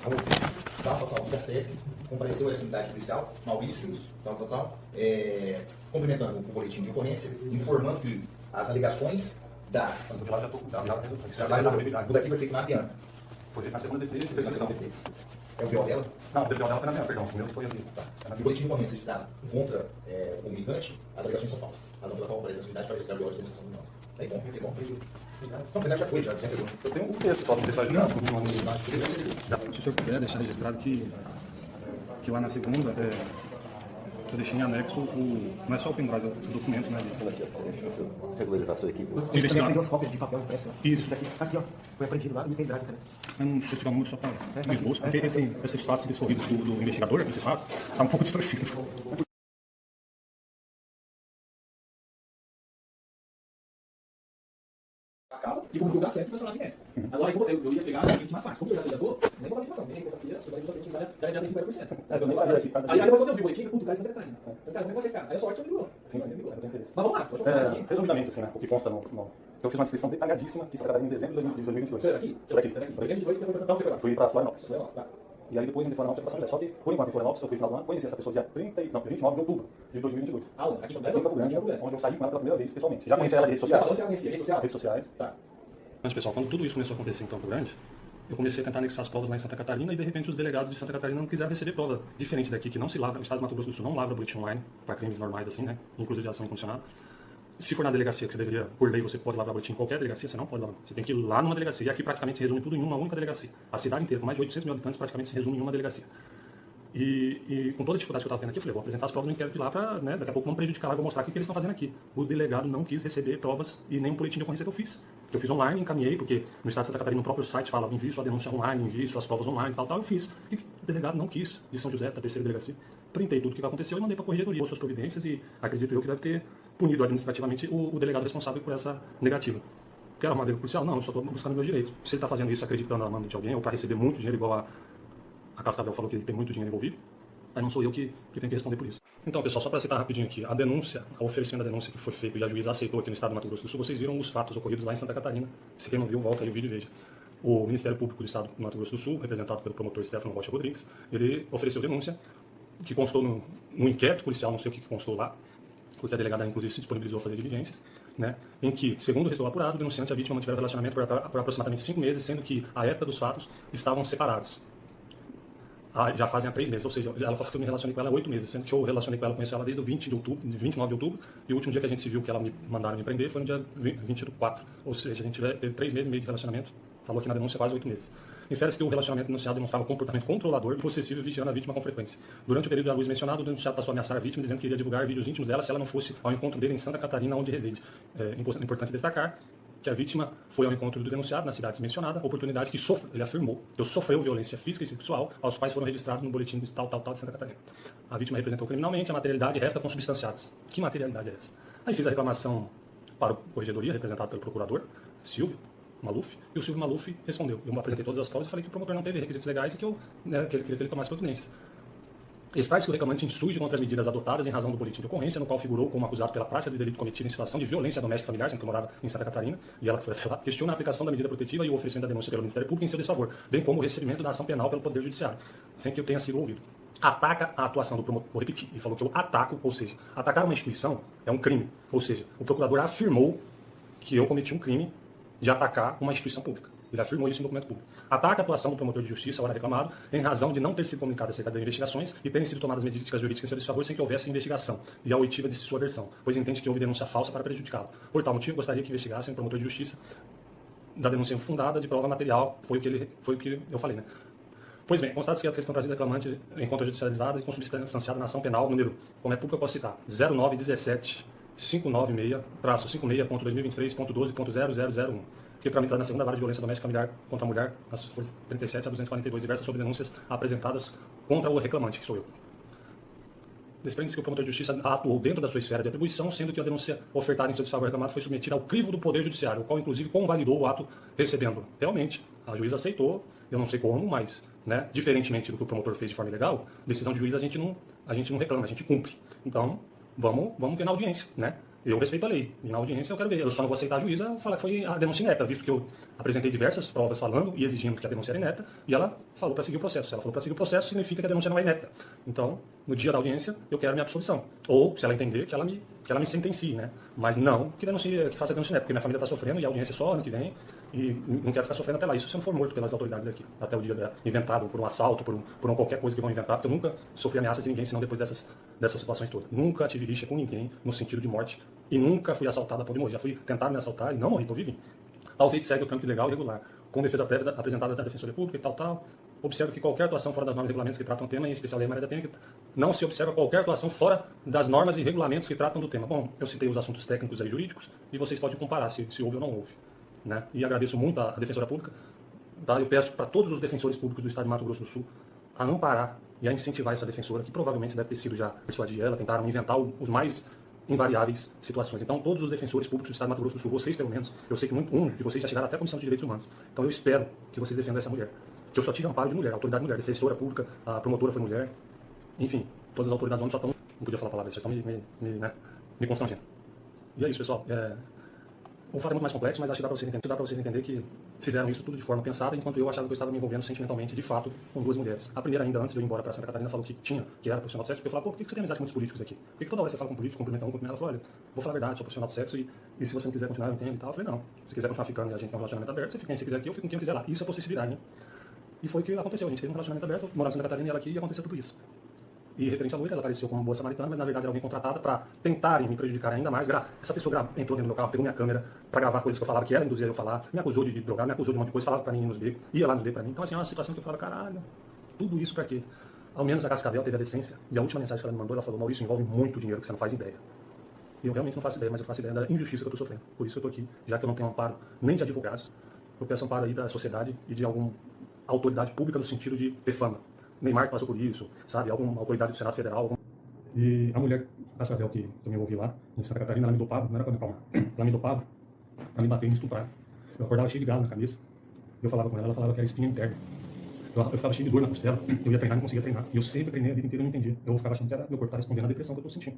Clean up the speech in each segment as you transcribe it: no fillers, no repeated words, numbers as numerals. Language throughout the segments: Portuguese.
ao ofício, dia 7, compareceu a essa unidade policial, Maurício, complementando o boletim de ocorrência, informando que as alegações o daqui foi feito na ADEAN. Foi feito na segunda DP, fez na segunda DP. É o BO dela? Não, o DP dela foi na minha, perdão. O meu foi ali. Tá. O boletim de ocorrência registrado contra o comunicante, as alegações são falsas. Razão pela qual aparece na unidade para registrar o BO de demonstração de vingança. É bom. Não, a já foi, já pegou. Eu tenho um texto só, não sei se vai Não, Se o senhor puder deixar registrado que lá na segunda eu deixei em anexo não é só o pendrive, é o documento, né? regularizar a sua equipe. Você também pegou as cópias de papel impresso lá. Isso. Daqui, aqui, ó. Foi apreendido lá e pendrive também. Eu não sei tirar o número só para o esboço, porque esses fatos discorridos do investigador, esses fatos, tá um pouco distorcido. E como dá certo, foi sancionado direto. Agora, eu ia pegar a gente mais fácil. Como você já se nem com a legislação, nem com essa filha, já tem 50%. Aí depois quando eu vi o boletim, tudo cai em Santa Catarina. Cara, como é que vocês, cara? Aí a sorte eu ligou. Mas vamos lá, resumidamente, assim, né? O que consta no. Eu fiz uma descrição detalhadíssima que Santa Catarina em dezembro de 2022. Será aqui? Será aqui? 2022 você foi para Santa Catarina? Fui para Florianópolis. Tá. E aí depois de Florianópolis, eu faço só que, por enquanto, em Florianópolis, eu fui no final do ano, conheci essa pessoa dia 29 de outubro de 2022. Aonde? Aqui em Campo Grande, onde eu saí com ela pela primeira vez, pessoalmente. Já conheci ela de redes sociais. Você conhecia? Redes sociais? Tá. Mas, pessoal, quando tudo isso começou a acontecer em Campo Grande, eu comecei a tentar anexar as provas lá em Santa Catarina e, de repente, os delegados de Santa Catarina não quiseram receber prova diferente daqui, que não se lavra, o Estado do Mato Grosso do Sul não lavra boletim online para crimes normais assim, né? Inclusive de ação incondicionada. Se for na delegacia, que você deveria, por lei, você pode lavrar boletim em qualquer delegacia, você não pode lavrar. Você tem que ir lá numa delegacia. E aqui praticamente se resume tudo em uma única delegacia. A cidade inteira, com mais de 800 mil habitantes, praticamente se resume em uma delegacia. E com toda a dificuldade que eu estava tendo aqui, eu falei, vou apresentar as provas no inquérito de lá para, né, daqui a pouco vamos prejudicar lá, vou mostrar o que eles estão fazendo aqui. O delegado não quis receber provas e nem um boletim de ocorrência que eu fiz. Eu fiz online, encaminhei, porque no estado de Santa Catarina, no próprio site, fala, envie sua denúncia online, envie suas provas online, tal, eu fiz. E o delegado não quis, de São José, da terceira delegacia. Printei tudo o que aconteceu e mandei para a corregedoria, suas providências, e acredito eu que deve ter punido administrativamente o delegado responsável por essa negativa. Quero arrumar dele policial? Não, eu só estou buscando meus direitos. Se ele está fazendo isso acreditando na mão de alguém, ou para receber muito dinheiro, igual a Cascavel falou que ele tem muito dinheiro envolvido, aí não sou eu que tenho que responder por isso. Então, pessoal, só para citar rapidinho aqui, a denúncia, o oferecimento da denúncia que foi feito e a juíza aceitou aqui no estado do Mato Grosso do Sul, vocês viram os fatos ocorridos lá em Santa Catarina. Se quem não viu, volta aí o vídeo e veja. O Ministério Público do Estado do Mato Grosso do Sul, representado pelo promotor Stefano Rocha Rodrigues, ele ofereceu denúncia que constou no inquérito policial, não sei o que constou lá, porque a delegada, inclusive, se disponibilizou a fazer diligências, né, em que, segundo o restou apurado, o denunciante e a vítima mantiveram relacionamento por aproximadamente 5 meses, sendo que, à época dos fatos, estavam separados. Já fazem há 3 meses, ou seja, ela falou que eu me relacionei com ela há 8 meses, sendo que eu relacionei com ela, conheci ela desde o 29 de outubro, e o último dia que a gente se viu que ela me mandaram me prender foi no dia 24, ou seja, a gente teve 3 meses e meio de relacionamento, falou aqui na denúncia quase 8 meses. Infere-se que o relacionamento denunciado demonstrava um comportamento controlador e possessivo, vigiando a vítima com frequência. Durante o período de abuso mencionado, o denunciado passou a ameaçar a vítima, dizendo que iria divulgar vídeos íntimos dela se ela não fosse ao encontro dele em Santa Catarina, onde reside. É importante destacar que a vítima foi ao encontro do denunciado na cidade mencionada, oportunidade que ele afirmou, que sofreu violência física e sexual, aos quais foram registrados no boletim de tal de Santa Catarina. A vítima representou criminalmente, a materialidade resta consubstanciados. Que materialidade é essa? Aí fiz a reclamação para a corregedoria, representado pelo procurador, Silvio Maluf, e o Silvio Maluf respondeu. Eu apresentei todas as provas e falei que o promotor não teve requisitos legais e que eu queria que ele tomasse providências. Extrai-se que o reclamante insurge contra as medidas adotadas em razão do boletim de ocorrência, no qual figurou como acusado pela prática de delito cometido em situação de violência doméstica familiar, sendo que eu morava em Santa Catarina, e ela foi até lá, questiona a aplicação da medida protetiva e o oferecimento da denúncia pelo Ministério Público em seu desfavor, bem como o recebimento da ação penal pelo Poder Judiciário, sem que eu tenha sido ouvido. Ataca a atuação do promotor, vou repetir, ele falou que eu ataco, ou seja, atacar uma instituição é um crime, ou seja, o procurador afirmou que eu cometi um crime de atacar uma instituição pública. Ele afirmou isso em documento público. Ataca a atuação do promotor de justiça, ora reclamado, em razão de não ter sido comunicado acerca das investigações e terem sido tomadas medidas jurídicas em seu desfavor sem que houvesse investigação, e a oitiva de sua versão, pois entende que houve denúncia falsa para prejudicá-lo. Por tal motivo, gostaria que investigassem o promotor de justiça da denúncia infundada de prova material, foi o que eu falei, né? Pois bem, constata-se que a questão trazida reclamante encontra judicializada e consubstanciada na ação penal, número, como é público, eu posso citar, 0917 596-5.2023.12.0001, que é tramitada na segunda vara de violência doméstica familiar contra a mulher, nas folhas 37 a 242, e versa sobre denúncias apresentadas contra o reclamante, que sou eu. Desprende-se que o promotor de justiça atuou dentro da sua esfera de atribuição, sendo que a denúncia ofertada em seu desfavor reclamado foi submetida ao crivo do Poder Judiciário, o qual, inclusive, convalidou o ato recebendo. Realmente, a juíza aceitou, eu não sei como, mas, né, diferentemente do que o promotor fez de forma ilegal, decisão de juiz a gente não reclama, a gente cumpre. Então, vamos ver na audiência, né? Eu respeito a lei. E na audiência eu quero ver. Eu só não vou aceitar a juíza falar que foi a denúncia ineta, visto que eu apresentei diversas provas falando e exigindo que a denúncia era ineta, e ela falou para seguir o processo. Se ela falou para seguir o processo, significa que a denúncia não é ineta. Então, no dia da audiência, eu quero minha absolvição. Ou, se ela entender, que ela me sentencie, né? Mas não que faça a denúncia ineta, porque minha família está sofrendo e a audiência é só ano que vem, e não quero ficar sofrendo até lá. Isso se eu não for morto pelas autoridades daqui, até o dia inventado por um assalto, por um qualquer coisa que vão inventar, porque eu nunca sofri ameaça de ninguém, senão depois dessas situações todas. Nunca tive rixa com ninguém no sentido de morte, e nunca fui assaltado a ponto de morrer. Já fui tentar me assaltar e não morri, estou vivinho. Tal feito segue o trâmite legal e regular, com defesa prévia apresentada da Defensoria Pública e tal. Observa que qualquer atuação fora das normas e regulamentos que tratam o tema, em especial a Lei Maria da Penha, não se observa qualquer atuação fora das normas e regulamentos que tratam do tema. Bom, eu citei os assuntos técnicos e jurídicos, e vocês podem comparar se houve ou não houve. Né? E agradeço muito à Defensoria Pública. Tá? Eu peço para todos os defensores públicos do Estado de Mato Grosso do Sul a não parar e a incentivar essa defensora, que provavelmente deve ter sido já persuadir ela, tentaram inventar os mais invariáveis situações. Então, todos os defensores públicos do Estado de Mato Grosso do Sul, vocês pelo menos, eu sei que um de vocês já chegaram até a Comissão de Direitos Humanos. Então, eu espero que vocês defendam essa mulher. Que eu só tive amparo de mulher, autoridade mulher, defensora pública, a promotora foi mulher, enfim, todas as autoridades homens só estão, não podia falar a palavra, só estão me constrangendo. E é isso, pessoal. O fato é muito mais complexo, mas acho que dá para vocês entenderem que fizeram isso tudo de forma pensada, enquanto eu achava que eu estava me envolvendo sentimentalmente, de fato, com duas mulheres. A primeira, ainda antes de eu ir embora para Santa Catarina, falou que era profissional do sexo, porque eu falava, por que você tem amizade com muitos políticos aqui? Por que toda hora você fala com político, cumprimenta um, cumprimenta? Ela falou, olha, vou falar a verdade, sou profissional do sexo, e se você não quiser continuar, eu entendo e tal. Eu falei, não, se quiser continuar ficando e a gente tem um relacionamento aberto, você fica quem você quiser aqui, eu fico com quem eu quiser lá. Isso é pra vocês se virarem, hein? E foi o que aconteceu, a gente teve um relacionamento aberto, morava em Santa Catarina e ela aqui, e aconteceu tudo isso. E referente à loira, ela apareceu como uma boa samaritana, mas na verdade era alguém contratada para tentarem me prejudicar ainda mais. Essa pessoa entrou dentro do meu carro, pegou minha câmera para gravar coisas que eu falava, que ela induzia eu a falar, me acusou de drogar, me acusou de um monte de coisa, falava para mim nos becos, ia lá nos becos para mim. Então assim, é uma situação que eu falava, caralho, tudo isso para quê? Ao menos a Cascavel teve a decência, e a última mensagem que ela me mandou, ela falou, Maurício, envolve muito dinheiro que você não faz ideia. E eu realmente não faço ideia, mas eu faço ideia da injustiça que eu estou sofrendo. Por isso eu estou aqui, já que eu não tenho amparo nem de advogados, eu peço amparo aí da sociedade e de alguma autoridade pública no sentido de ter fama. Neymar que passou por isso, sabe? Alguma autoridade do Senado Federal. E a mulher, Cascavel, que eu me envolvi lá, em Santa Catarina, ela me dopava, não era para me acalmar, ela me dopava para me bater e me estuprar. Eu acordava cheio de galo na cabeça, eu falava com ela falava que era espinha interna. Eu ficava cheio de dor na costela, eu ia treinar e não conseguia treinar. E eu sempre treinei a vida inteira e não entendia. Eu ficava achando que era meu corpo estava respondendo à depressão que eu estou sentindo.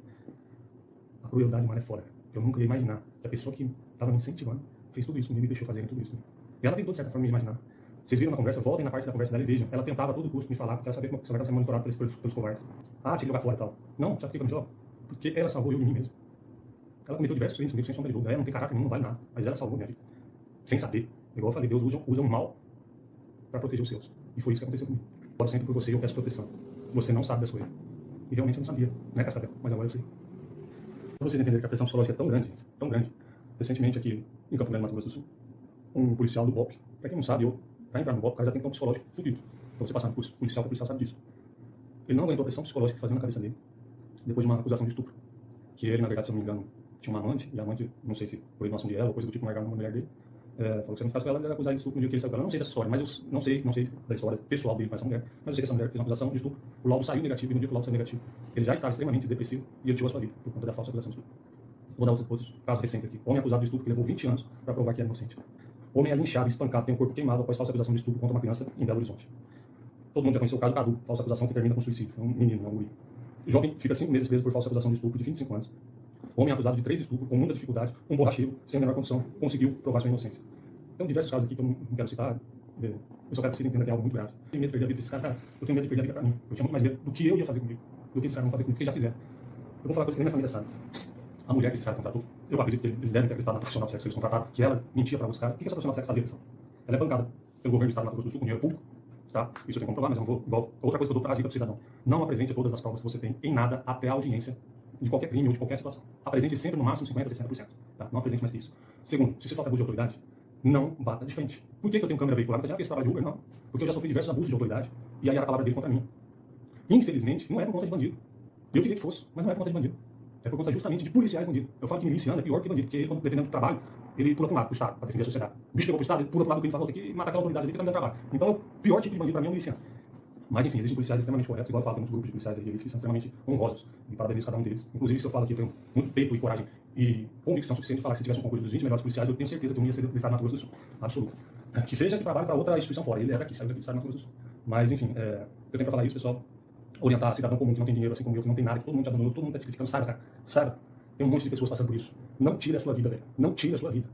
A crueldade humana é fora. Eu nunca ia imaginar que a pessoa que estava me incentivando fez tudo isso comigo e deixou fazer tudo isso. E ela tentou, de certa forma, me imaginar. Vocês viram na conversa, voltem na parte da conversa dela e vejam. Ela tentava a todo custo me falar, porque ela sabia que você vai estar sendo monitorado pelos covardes. Ah, tinha que jogar fora e tal. Não, sabe por que eu me disse? Porque ela salvou eu de mim mesmo. Ela cometeu diversos crimes comigo, sem sombra de dúvida. Ela não tem caráter nenhum, não vale nada. Mas ela salvou minha vida. Sem saber. Igual eu falei, Deus usa o mal para proteger os seus. E foi isso que aconteceu comigo. Oro sempre por você e eu peço proteção. Você não sabe das coisas. E realmente eu não sabia. Não é Cascavel, mas agora eu sei. Para vocês entenderem que a pressão psicológica é tão grande, tão grande. Recentemente aqui em Campo Grande, Mato Grosso do Sul, um policial do BOP, para quem não sabe, para entrar no BOP, o cara já tem que ter um psicológico fudido. Para você passar no curso policial, o policial sabe disso. Ele não aguentou a pressão psicológica que fazia na cabeça dele, depois de uma acusação de estupro. Que ele, na verdade, se eu não me engano, tinha uma amante, e a amante, não sei se por educação de ela ou coisa do tipo, largava uma mulher dele. Falou que se eu não ficasse com ela, ele ia acusar de estupro no dia que ele saiu com ela. Eu não sei dessa história, mas eu não sei da história pessoal dele com essa mulher, mas eu sei que essa mulher fez uma acusação de estupro, o laudo saiu negativo, e no dia que o laudo saiu negativo, ele já estava extremamente depressivo e ele tirou a sua vida por conta da falsa acusação de estupro. Vou dar outros casos recentes aqui. Homem acusado de estupro que levou 20 anos para provar que é inocente. Homem é linchado, espancado, tem o corpo queimado após falsa acusação de estupro contra uma criança em Belo Horizonte. Todo mundo já conheceu o caso Cadu, falsa acusação que termina com suicídio. É um menino, é um guri. O jovem fica 5 meses preso por falsa acusação de estupro de 25 anos. Homem é acusado de 3 estupros, com muita dificuldade, um borracheiro, sem a menor condição, conseguiu provar sua inocência. Tem diversos casos aqui que eu não quero citar. Eu só quero que vocês entendam que é algo muito grave. Eu tenho medo de perder a vida desse cara. Eu tenho medo de perder a vida para mim. Eu tinha muito mais medo do que eu ia fazer comigo, do que esses caras vão fazer comigo, do que já fizeram. Eu vou falar coisa que nem minha família sabe. A mulher que esses caras contratou, eu acredito que eles devem ter acreditado na profissional de sexo que eles contrataram, que ela mentia para os caras. O que essa profissional de sexo fazia, pessoal? Ela é bancada pelo governo do Estado do Mato Grosso do Sul com dinheiro público. Tá? Isso eu tenho que comprovar, mas eu não vou. Igual, outra coisa que eu dou para a dica para o cidadão: não apresente todas as provas que você tem em nada até a audiência de qualquer crime ou de qualquer situação. Apresente sempre no máximo 50% a 60%. Tá? Não apresente mais que isso. Segundo, se você sofre abuso de autoridade, não bata de frente. Por que eu tenho câmera veicular? Porque já fiz trabalho de Uber? Não. Porque eu já sofri diversos abusos de autoridade e aí era a palavra dele contra mim. Infelizmente, não é por conta de bandido. Eu queria que fosse, mas não é por conta de bandido. É por conta justamente de policiais bandidos. Eu falo que miliciano é pior que bandido, porque ele, dependendo do trabalho, ele pula para um lado, para o Estado, para defender a sociedade. O bicho pegou para o Estado, ele pula para o lado do que ele falou, tem que matar aquela autoridade ali que está me dando trabalho. Então, o pior tipo de bandido para mim é um miliciano. Mas, enfim, existem policiais extremamente corretos, igual eu falo, tem muitos grupos de policiais aqui que são extremamente honrosos. E parabenizo cada um deles. Inclusive, se eu falo aqui, eu tenho muito peito e coragem e convicção suficiente de falar que se tivesse um concurso dos 20 melhores policiais, eu tenho certeza que eu não ia ser do Estado do Mato Grosso do Sul. Absoluto. Que seja que trabalhe para outra instituição fora. Ele é daqui, saiu daqui do Estado do Mato Grosso do Sul. Mas, enfim, eu tenho para falar isso, pessoal. Orientar cidadão comum que não tem dinheiro, assim como eu, que não tem nada, que todo mundo te abandonou, todo mundo está te criticando. Saiba, cara. Saiba Tem um monte de pessoas passando por isso. Não tire a sua vida, velho. Não tire a sua vida.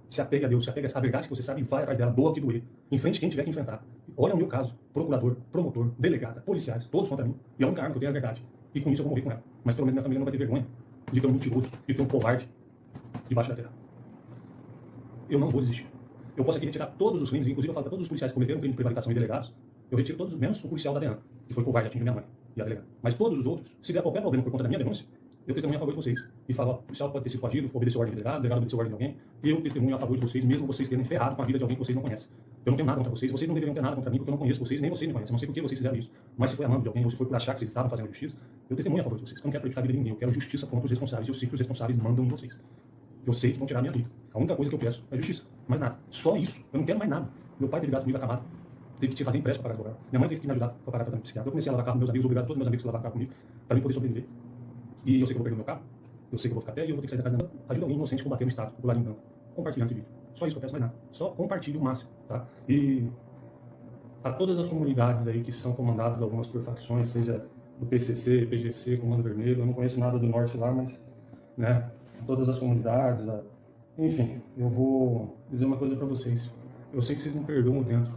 Se apegue a Deus, se apegue à verdade que você sabe e vai atrás dela, doa o que doer. Enfrente quem tiver que enfrentar. Olha o meu caso. Procurador, promotor, delegada, policiais, todos contra mim. E a única arma que eu tenho é a verdade. E com isso eu vou morrer com ela. Mas pelo menos minha família não vai ter vergonha de ter um mentiroso, de ter um covarde debaixo da terra. Eu não vou desistir. Eu posso aqui retirar todos os crimes, inclusive eu falo para todos os policiais que cometeram crime de prevaricação e delegados, eu retiro todos, menos o policial da DEAN, que foi covarde, atingiu minha mãe e a delegada. Mas todos os outros, se der qualquer problema por conta da minha denúncia, eu testemunho a favor de vocês. E falo, ó, o policial pode ter sido coagido, obedeceu a ordem do delegado, o delegado obedeceu a ordem de alguém, eu testemunho a favor de vocês, mesmo vocês terem ferrado com a vida de alguém que vocês não conhecem. Eu não tenho nada contra vocês não deveriam ter nada contra mim, porque eu não conheço vocês, nem vocês me conhecem, eu não sei por que vocês fizeram isso. Mas se foi amando de alguém, ou se foi por achar que vocês estavam fazendo justiça, eu testemunho a favor de vocês. Eu não quero prejudicar a vida de ninguém, eu quero justiça contra os responsáveis, eu sei que os responsáveis mandam em vocês. Eu sei que vão tirar a minha vida. A única coisa que eu peço é justiça, mais nada. Só isso. Eu não quero mais nada. Meu pai teve gasto comigo acamado, teve que te fazer empréstimo para pagar advogado. Minha mãe teve que me ajudar para pagar tratamento psiquiátrico. Eu comecei a lavar carro com meus amigos, obrigado a todos meus amigos que lavaram carro comigo, para mim poder sobreviver. E eu sei que eu vou perder meu carro, eu sei que eu vou ficar até e eu vou ter que sair da casa da ajuda alguém inocente a combater no Estado, popular em branco. Compartilhando esse vídeo. Só isso que eu peço, mais nada. Só compartilhe o máximo, tá? E a todas as comunidades aí que são comandadas algumas por facções, seja do PCC, PGC, Comando Vermelho, eu não conheço nada do norte lá, mas, né, todas as comunidades, enfim, eu vou dizer uma coisa para vocês. Eu sei que vocês não perdoam dentro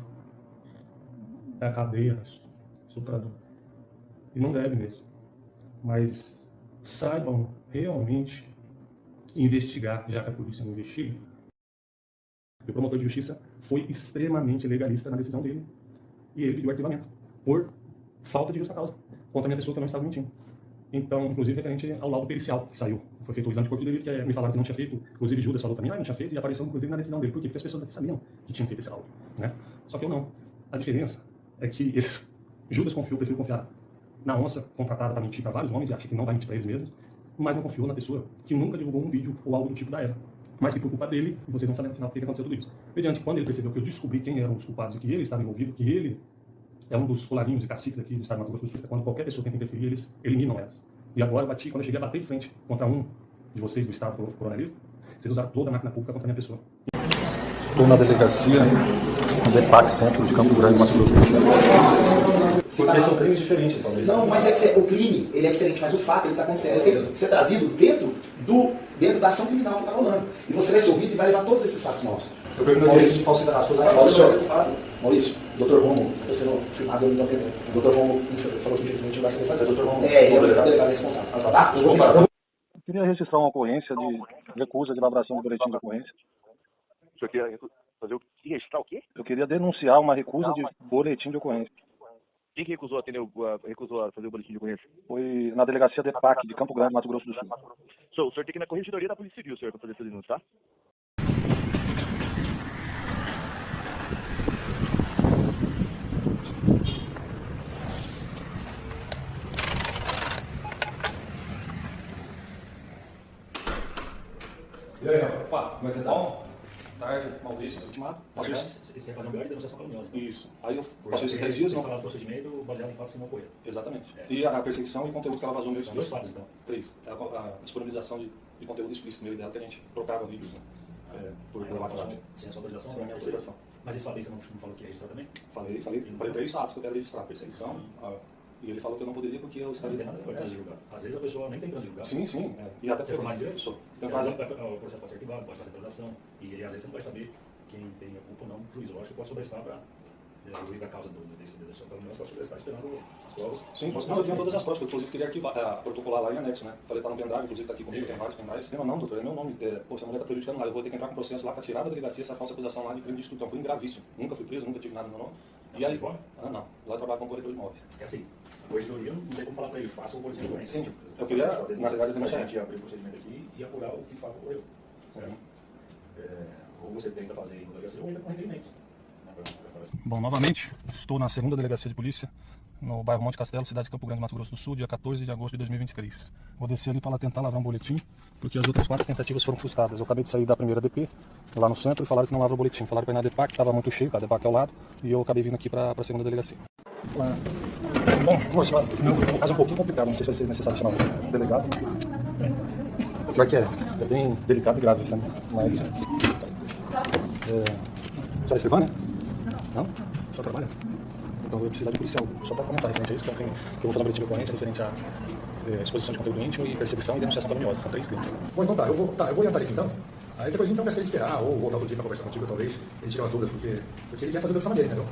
da cadeia, estuprador. E não deve mesmo. Mas saibam realmente investigar, já que a polícia não investiga. O promotor de justiça foi extremamente legalista na decisão dele. E ele pediu arquivamento por falta de justa causa contra a minha pessoa que eu não estava mentindo. Então, inclusive, referente ao laudo pericial que saiu. Foi feito o exame de corpo de delito, que me falaram que não tinha feito. Inclusive, Judas falou para mim, não tinha feito, e apareceu, inclusive, na decisão dele. Por quê? Porque as pessoas daqui sabiam que tinham feito esse laudo, né? Só que eu não. A diferença é que Judas confiou, prefiro confiar na onça contratada para mentir para vários homens, e acha que não vai mentir para eles mesmos, mas não confiou na pessoa que nunca divulgou um vídeo ou algo do tipo da Eva. Mas que por culpa dele, e vocês não sabem no final por que aconteceu tudo isso. Mediante, quando ele percebeu que eu descobri quem eram os culpados e que ele estava envolvido, que ele é um dos colarinhos e caciques aqui do estado de Mato Grosso do Sul, quando qualquer pessoa tenta interferir, eles eliminam elas. E agora quando eu cheguei a bater de frente contra um de vocês do estado coronelista, vocês usaram toda a máquina pública contra a minha pessoa. Estou na delegacia, no DEPAC Centro de Campo Grande, Mato Grosso do Sul. Porque são crimes diferentes, talvez. Não, mas é que o crime ele é diferente, mas o fato ele está acontecendo. Ele tem que ser trazido dentro da ação criminal que está rolando. E você vai ser ouvido e vai levar todos esses fatos novos. Eu perguntei isso, falsidade. Maurício, Dr. Romulo, você não filmado, eu não estou entendendo. O Dr. Romulo falou que infelizmente não vai poder fazer. Dr. Romulo, ele é o delegado responsável. Tá? Eu vou tentar. Eu queria registrar uma ocorrência de recusa de elaboração do boletim de ocorrência. O senhor queria fazer o que? Registrar o quê? Eu queria denunciar uma recusa de boletim de ocorrência. Quem que recusou a fazer o boletim de ocorrência? Foi na delegacia DEPAC de Campo Grande, Mato Grosso do Sul. O senhor tem que ir na corregedoria da Polícia Civil, senhor, para fazer essa denúncia, tá? E aí, rapaz? Como é que você tá? Bom, tarde, Maurício, ultimado. Você quer fazer um grau de denunciação caluniosa. Isso. Aí eu passei esses 10 dias, não não? falar do procedimento baseado em fatos que não ocorreram. Exatamente. É. E a perseguição e o conteúdo que ela vazou no meu São dois fatos, então. 3. A disponibilização de conteúdo explícito meu ideal, que a gente trocava vídeos, né? Por WhatsApp. Sem a sua autorização? Sem a minha autorização. Mas esse fato aí você não falou que ia registrar também? Falei 3 fatos que eu quero registrar. Perseguição. E ele falou que eu não poderia porque eu Não estaria... tem nada a ver com transjulgado. Às vezes a pessoa nem tem transjulgado. Sim, sim. E até Você é formado em direito? Sou. O processo pode ser arquivado, pode fazer transação. E às vezes você não vai saber quem tem a culpa ou não. O juiz, eu acho que pode sobrestar para o juiz da causa desse denunciação caluniosa, pode sobrestar esperando as provas. Sim, eu tenho todas as provas, eu inclusive queria arquivar, protocolar lá em anexo, né? Falei, tá no pendrive, inclusive tá aqui comigo, tem vários pendrives. Não, doutor, é meu nome. Pô, essa mulher tá prejudicando lá, eu vou ter que entrar com processo lá pra tirar da delegacia essa falsa acusação lá de crime de estupro. É um crime gravíssimo. Nunca fui preso, nunca tive nada no meu nome. E aí, não. Lá eu trabalho com corretor de imóveis. É assim, a corregedoria não tem como falar para ele, faça o boletim de ocorrência. Sim, eu queria, na verdade, a gente abrir o procedimento aqui e apurar o que fato ocorreu. Ou você tenta fazer em delegacia ou entra com requerimento. Bom, novamente, estou na segunda delegacia de polícia, no bairro Monte Castelo, cidade de Campo Grande, Mato Grosso do Sul, dia 14 de agosto de 2023. Vou descer ali para tentar lavrar um boletim, porque as outras 4 tentativas foram frustradas. Eu acabei de sair da primeira DP, lá no centro, e falaram que não lavra o boletim. Falaram para ir na DEPAC, que estava muito cheio, a DEPAC é ao lado, e eu acabei vindo aqui para a segunda delegacia. Bom, moço, no caso é um pouquinho complicado, não sei se vai ser necessário chamar o delegado. Pior que é bem delicado e grave, sabe? Mas... Você é escrivã, né? Não? Só trabalha? Então eu vou precisar de policial, só para comentar referente a isso, que eu vou fazer um boletim de ocorrência referente a exposição de conteúdo íntimo e perseguição e denunciação caluniosa. São 3 crimes. Bom, então eu vou orientar ele então. Aí depois então peço ele esperar ou voltar outro dia para conversar contigo, talvez ele tire umas dúvidas, porque ele quer fazer o dessa maneira, entendeu?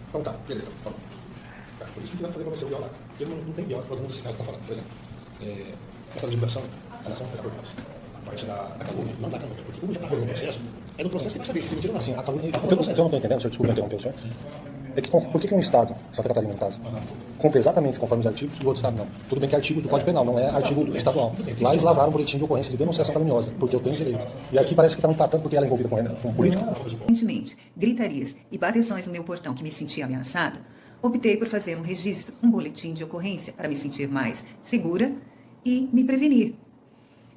Então tá, beleza. Tá bom. Tá, por isso que eu quero fazer para você o violar. Porque não tem viola para alguns dos casos que tá falando, por exemplo. Essa divulgação, elas são por nós. A parte da calúnia, não da calúnia, porque como já está rolando o processo, é do processo que vai saber se mentira ou não. Assim, a calúnia O que eu não estou entendendo, senhor, desculpa interromper o senhor, é que por que um Estado, Santa Catarina no caso, cumpre exatamente conforme os artigos e o outro Estado não? Tudo bem que é artigo do Código Penal, não é artigo estadual. Lá eles lavaram um boletim de ocorrência de denunciação caluniosa, porque eu tenho direito. E aqui parece que estão empatando porque ela é envolvida com política. Recentemente, gritarias e bateções no meu portão que me sentia ameaçada, optei por fazer um registro, um boletim de ocorrência para me sentir mais segura e me prevenir.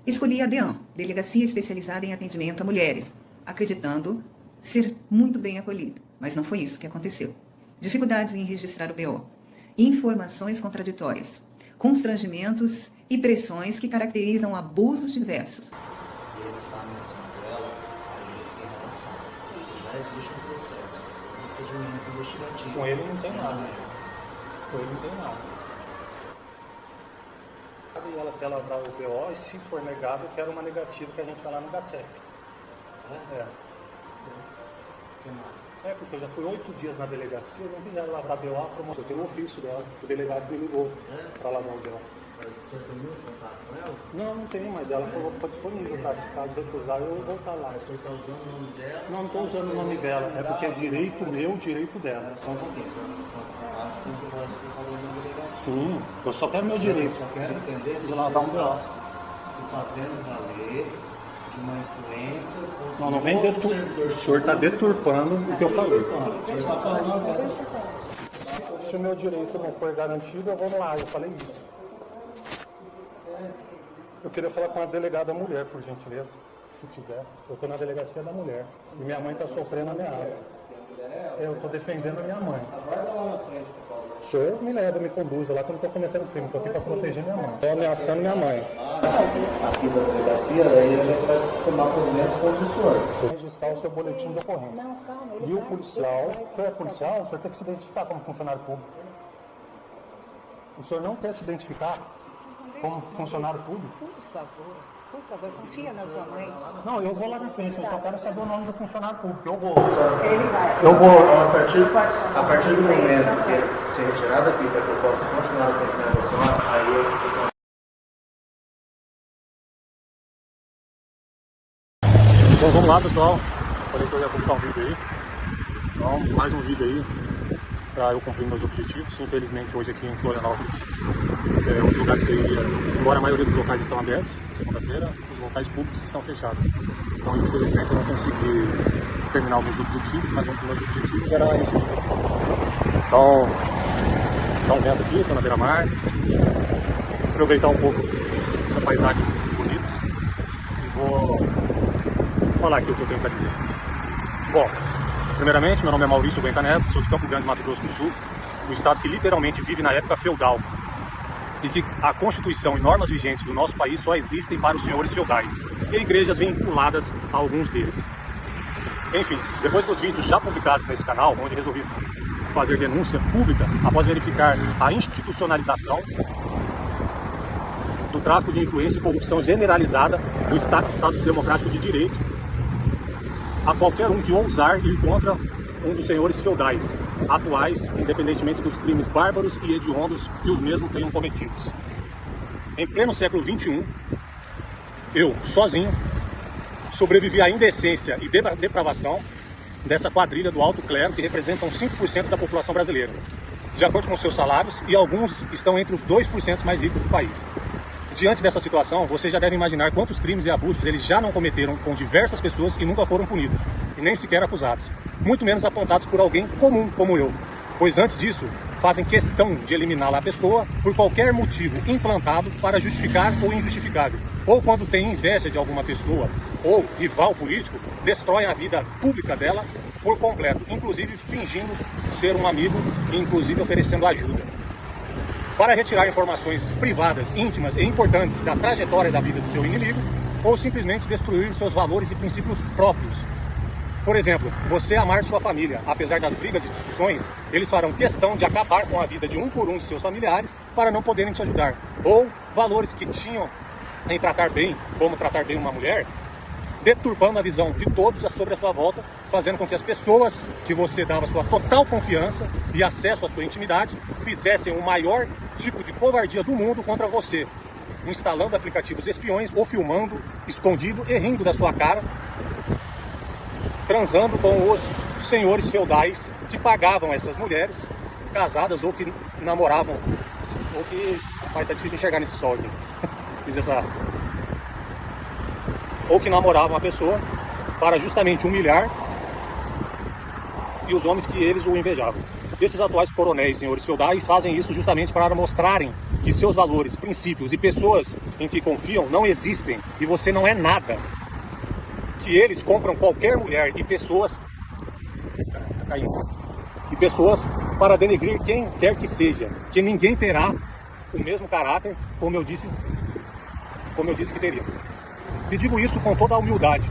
Escolhi a DEAM, Delegacia Especializada em Atendimento a Mulheres, acreditando ser muito bem acolhida, mas não foi isso que aconteceu. Dificuldades em registrar o BO, informações contraditórias, constrangimentos e pressões que caracterizam abusos diversos. Ele está nessa novela, a gente tem relação. Se já existe um processo, um procedimento investigativo. Com ele não tem nada. Com ele não tem nada. E ela quer lavrar o BO e, se for negado, eu quero uma negativa que a gente vai lá no GACEP. Porque eu já fui 8 dias na delegacia, não quiseram lavrar BO, a promoção. Eu tenho um ofício dela, o delegado me ligou para lavar o BO. Mas o senhor tem muito contato com ela? Não tenho, mas ela falou que está disponível, tá? Se caso recusar, eu vou voltar lá. Mas o senhor está usando o nome dela? Não estou usando o nome dela, é porque é direito meu, direito dela. Só um pouquinho, senhor. Acho que o resto do valor da delegacia. Sim, eu só quero meu direito. Só quero entender se lavar um BO. se fazendo valer de uma influência. Não vem deturpando. O senhor está deturpando o que eu falei. Você está falando. Se o meu direito não for garantido, eu vou lá. Eu falei isso. Eu queria falar com a delegada mulher, por gentileza, se tiver. Eu estou na delegacia da mulher e minha mãe está sofrendo ameaça. Eu estou defendendo a minha mãe. O senhor me leva, me conduza lá que eu não estou cometendo crime, estou aqui para proteger minha mãe. Estou ameaçando minha mãe. Aqui da delegacia, daí a gente vai tomar providência contra o senhor. Vou registrar o seu boletim de ocorrência. E o policial, o senhor é policial, o senhor tem que se identificar como funcionário público. O senhor não quer se identificar como funcionário público? Por favor, confia na sua mãe. Não, eu vou lá na frente, eu só quero saber o nome do funcionário público. Eu vou. Ele vai. Eu vou. A partir do momento que ser retirado daqui para que eu possa continuar o atendimento da senhora, aí eu... Então vamos lá, pessoal. Falei que eu ia colocar um vídeo aí. Então, mais um vídeo aí para eu cumprir meus objetivos. Infelizmente hoje aqui em Florianópolis, os lugares que eu iria, embora a maioria dos locais estão abertos, segunda-feira, os locais públicos estão fechados. Então infelizmente eu não consegui terminar alguns objetivos, mas um dos meus objetivos era esse vídeo. Então, dá um vento aqui, estou na beira-mar, aproveitar um pouco essa paisagem bonita e vou falar aqui o que eu tenho para dizer. Bom, primeiramente, meu nome é Maurício Goenka Neto, sou de Campo Grande, Mato Grosso do Sul, um estado que literalmente vive na época feudal e que a Constituição e normas vigentes do nosso país só existem para os senhores feudais e igrejas vinculadas a alguns deles. Enfim, depois dos vídeos já publicados nesse canal, onde resolvi fazer denúncia pública após verificar a institucionalização do tráfico de influência e corrupção generalizada do Estado Democrático de Direito, a qualquer um que ousar ir contra um dos senhores feudais atuais, independentemente dos crimes bárbaros e hediondos que os mesmos tenham cometidos. Em pleno século XXI, eu, sozinho, sobrevivi à indecência e depravação dessa quadrilha do alto clero que representam 5% da população brasileira, de acordo com seus salários, e alguns estão entre os 2% mais ricos do país. Diante dessa situação, você já deve imaginar quantos crimes e abusos eles já não cometeram com diversas pessoas e nunca foram punidos, e nem sequer acusados, muito menos apontados por alguém comum como eu, pois antes disso, fazem questão de eliminar a pessoa por qualquer motivo implantado para justificar ou injustificável, ou quando tem inveja de alguma pessoa ou rival político, destroem a vida pública dela por completo, inclusive fingindo ser um amigo e inclusive oferecendo ajuda. Para retirar informações privadas, íntimas e importantes da trajetória da vida do seu inimigo, ou simplesmente destruir seus valores e princípios próprios. Por exemplo, você amar sua família, apesar das brigas e discussões, eles farão questão de acabar com a vida de um por um de seus familiares para não poderem te ajudar. Ou valores que tinham em tratar bem, como tratar bem uma mulher, deturpando a visão de todos sobre a sua volta, fazendo com que as pessoas que você dava sua total confiança e acesso à sua intimidade fizessem o maior tipo de covardia do mundo contra você, instalando aplicativos espiões ou filmando escondido e rindo da sua cara, transando com os senhores feudais que pagavam essas mulheres casadas ou que namoravam, ou que... Mas tá difícil enxergar nesse sol aqui. Fiz essa... Ou que namoravam a pessoa para justamente humilhar e os homens que eles o invejavam. Esses atuais coronéis, senhores feudais, fazem isso justamente para mostrarem que seus valores, princípios e pessoas em que confiam não existem e você não é nada. Que eles compram qualquer mulher e pessoas... Tá caindo. E pessoas para denegrir quem quer que seja. Que ninguém terá o mesmo caráter, como eu disse que teria. E digo isso com toda a humildade,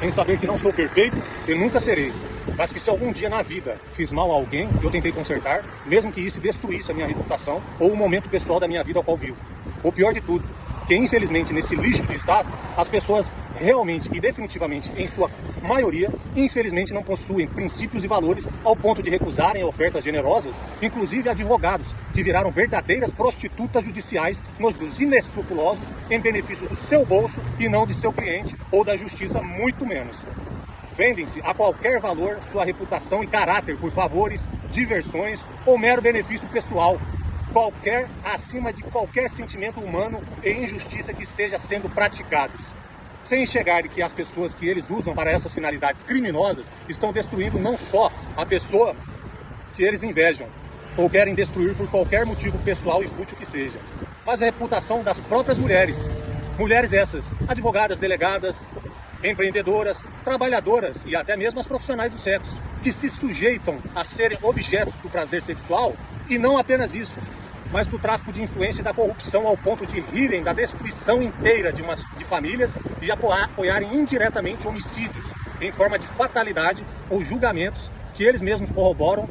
em saber que não sou perfeito e nunca serei, mas que se algum dia na vida fiz mal a alguém, eu tentei consertar, mesmo que isso destruísse a minha reputação ou o momento pessoal da minha vida ao qual vivo. O pior de tudo, que infelizmente nesse lixo de Estado, as pessoas realmente e definitivamente, em sua maioria, infelizmente não possuem princípios e valores ao ponto de recusarem ofertas generosas, inclusive advogados, que viraram verdadeiras prostitutas judiciais nos inescrupulosos em benefício do seu bolso e não de seu cliente ou da justiça, muito menos. Vendem-se a qualquer valor sua reputação e caráter por favores, diversões ou mero benefício pessoal, acima de qualquer sentimento humano e injustiça que esteja sendo praticados. Sem enxergar que as pessoas que eles usam para essas finalidades criminosas estão destruindo não só a pessoa que eles invejam ou querem destruir por qualquer motivo pessoal e fútil que seja, mas a reputação das próprias mulheres. Mulheres essas, advogadas, delegadas, empreendedoras, trabalhadoras e até mesmo as profissionais do sexo, que se sujeitam a serem objetos do prazer sexual e não apenas isso, mas do tráfico de influência e da corrupção ao ponto de rirem da destruição inteira de famílias e apoiarem indiretamente homicídios em forma de fatalidade ou julgamentos que eles mesmos corroboram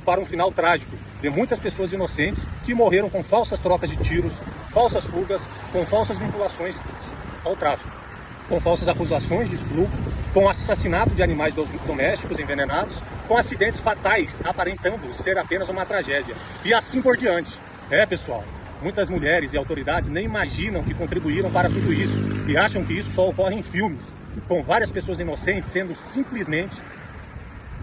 para um final trágico de muitas pessoas inocentes que morreram com falsas trocas de tiros, falsas fugas, com falsas vinculações ao tráfico, com falsas acusações de estupro, com assassinato de animais domésticos envenenados, com acidentes fatais aparentando ser apenas uma tragédia e assim por diante. Pessoal, muitas mulheres e autoridades nem imaginam que contribuíram para tudo isso e acham que isso só ocorre em filmes, com várias pessoas inocentes sendo simplesmente